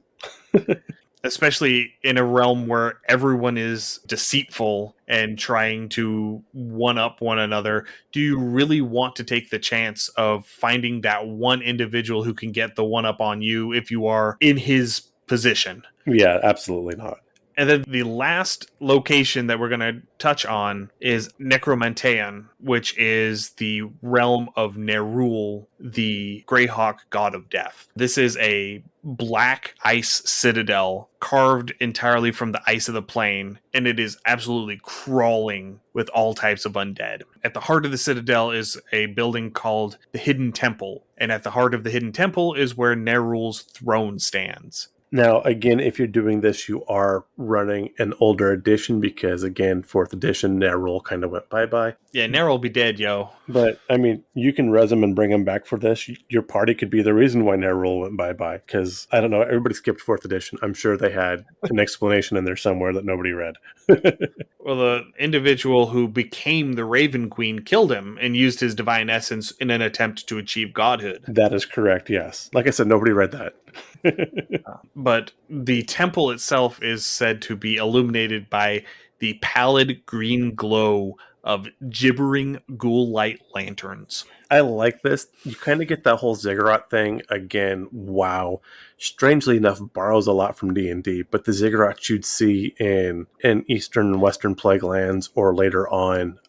Especially in a realm where everyone is deceitful and trying to one-up one another. Do you really want to take the chance of finding that one individual who can get the one-up on you if you are in his position? Yeah, absolutely not. And then the last location that we're going to touch on is Necromanteian, which is the realm of Nerul, the Greyhawk god of death. This is a black ice citadel carved entirely from the ice of the plane, and it is absolutely crawling with all types of undead. At the heart of the citadel is a building called the Hidden Temple, and at the heart of the Hidden Temple is where Nerul's throne stands. Now, again, if you're doing this, you are running an older edition because, again, 4th edition, Nerul kind of went bye-bye. Yeah, Nerul will be dead, yo. But, I mean, you can res him and bring him back for this. Your party could be the reason why Nerul went bye-bye. Because, I don't know, everybody skipped 4th edition. I'm sure they had an explanation in there somewhere that nobody read. Well, the individual who became the Raven Queen killed him and used his divine essence in an attempt to achieve godhood. That is correct, yes. Like I said, nobody read that. But the temple itself is said to be illuminated by the pallid green glow of gibbering ghoul-light lanterns. I like this. You kind of get that whole ziggurat thing again. Wow. Strangely enough, borrows a lot from D&D, but the ziggurats you'd see in Eastern and Western Plague Lands or later on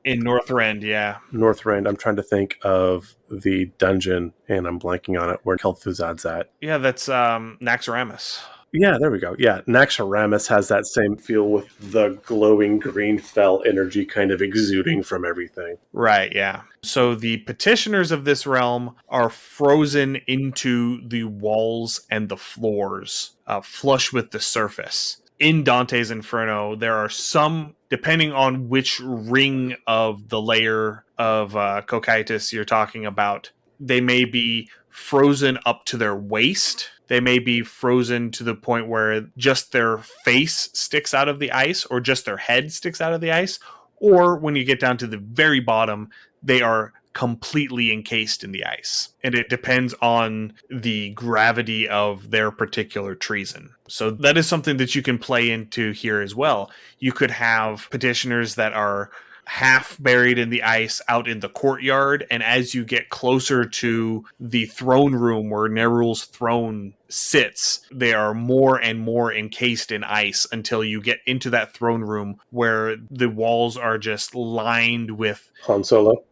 in Northrend, yeah. Northrend, I'm trying to think of the dungeon, and I'm blanking on it, where Kel'Thuzad's at. Yeah, that's Naxxramas. Yeah, there we go. Yeah, Naxxramas has that same feel with the glowing green fell energy kind of exuding from everything. Right, yeah. So the petitioners of this realm are frozen into the walls and the floors, flush with the surface. In Dante's Inferno, there are some, depending on which ring of the layer of Cocytus you're talking about, they may be frozen up to their waist. They may be frozen to the point where just their face sticks out of the ice or just their head sticks out of the ice. Or when you get down to the very bottom, they are completely encased in the ice. And it depends on the gravity of their particular treason. So that is something that you can play into here as well. You could have petitioners that are half buried in the ice out in the courtyard, and as you get closer to the throne room where Nerul's throne sits, they are more and more encased in ice until you get into that throne room where the walls are just lined with Han Solo.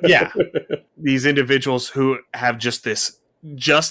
Yeah, these individuals who have just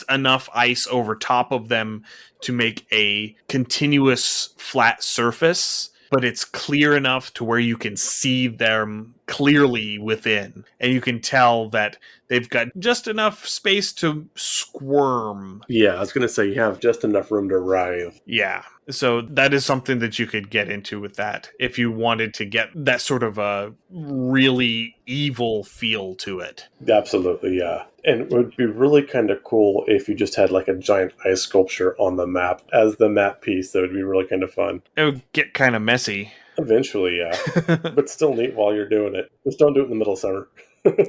enough ice over top of them to make a continuous flat surface but it's clear enough to where you can see them clearly within. And you can tell that they've got just enough space to squirm. Yeah, I was going to say you have just enough room to writhe. Yeah. So that is something that you could get into with that if you wanted to get that sort of a really evil feel to it. Absolutely, yeah. And it would be really kind of cool if you just had like a giant ice sculpture on the map as the map piece. That would be really kind of fun. It would get kind of messy. Eventually, yeah. But still neat while you're doing it. Just don't do it in the middle of summer.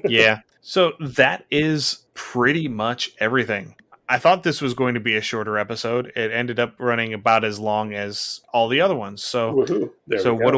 Yeah. So that is pretty much everything. I thought this was going to be a shorter episode. It ended up running about as long as all the other ones. So, what do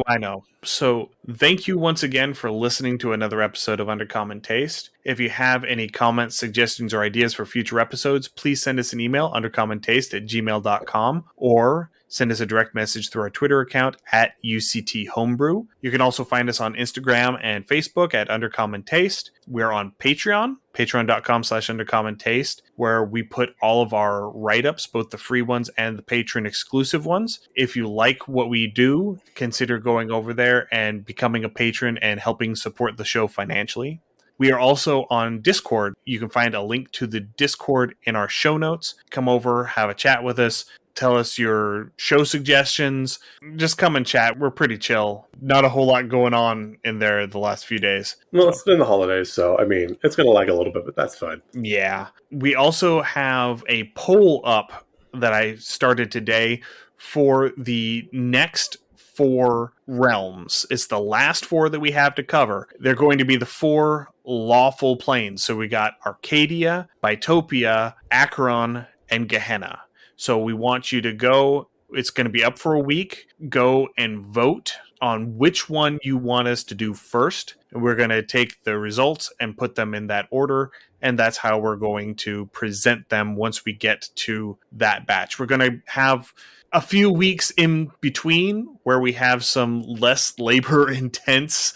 I know? So thank you once again for listening to another episode of Undercommon Taste. If you have any comments, suggestions, or ideas for future episodes, please send us an email, undercommontaste@gmail.com, or send us a direct message through our Twitter account at UCT Homebrew. You can also find us on Instagram and Facebook at Undercommon Taste. We're on Patreon, patreon.com/Undercommon Taste, where we put all of our write-ups, both the free ones and the patron exclusive ones. If you like what we do, consider going over there and becoming a patron and helping support the show financially. We are also on Discord. You can find a link to the Discord in our show notes. Come over, have a chat with us. Tell us your show suggestions. Just come and chat. We're pretty chill. Not a whole lot going on in there the last few days. Well, it's been the holidays, so, I mean, it's going to lag a little bit, but that's fine. Yeah. We also have a poll up that I started today for the next 4 realms. It's the last 4 that we have to cover. They're going to be the 4 lawful planes. So we got Arcadia, Bitopia, Acheron, and Gehenna. So we want you to go. It's going to be up for a week. Go and vote on which one you want us to do first. And we're going to take the results and put them in that order. And that's how we're going to present them once we get to that batch. We're going to have a few weeks in between where we have some less labor intense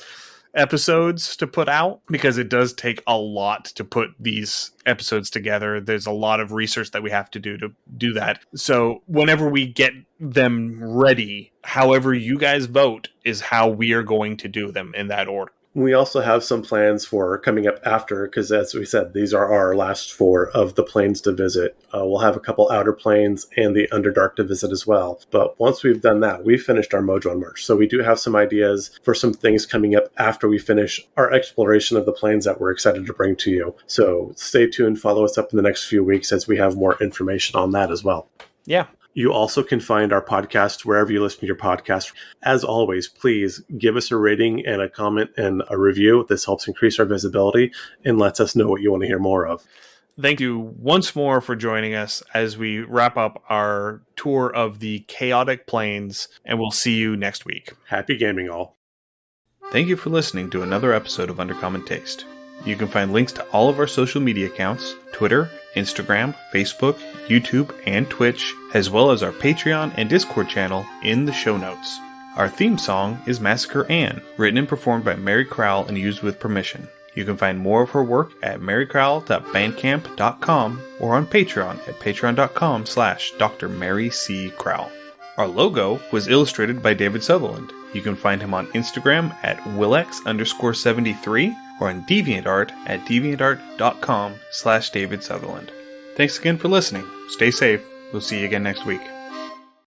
episodes to put out, because it does take a lot to put these episodes together. There's a lot of research that we have to do that. So whenever we get them ready, however you guys vote is how we are going to do them in that order. We also have some plans for coming up after, because as we said, these are our last 4 of the planes to visit. We'll have a couple outer planes and the Underdark to visit as well. But once we've done that, we've finished our Mojo March. So we do have some ideas for some things coming up after we finish our exploration of the planes that we're excited to bring to you. So stay tuned, follow us up in the next few weeks as we have more information on that as well. Yeah. You also can find our podcast wherever you listen to your podcast. As always, please give us a rating and a comment and a review. This helps increase our visibility and lets us know what you want to hear more of. Thank you once more for joining us as we wrap up our tour of the Chaotic Plains, and we'll see you next week. Happy gaming, all. Thank you for listening to another episode of Undercommon Taste. You can find links to all of our social media accounts, Twitter, Instagram, Facebook, YouTube, and Twitch, as well as our Patreon and Discord channel in the show notes. Our theme song is Massacre Anne, written and performed by Mary Crowell and used with permission. You can find more of her work at marycrowell.bandcamp.com or on Patreon at patreon.com/Dr. Mary C. Crowell. Our logo was illustrated by David Sutherland. You can find him on Instagram at willex_73 or on DeviantArt at deviantart.com/David Sutherland. Thanks again for listening. Stay safe. We'll see you again next week.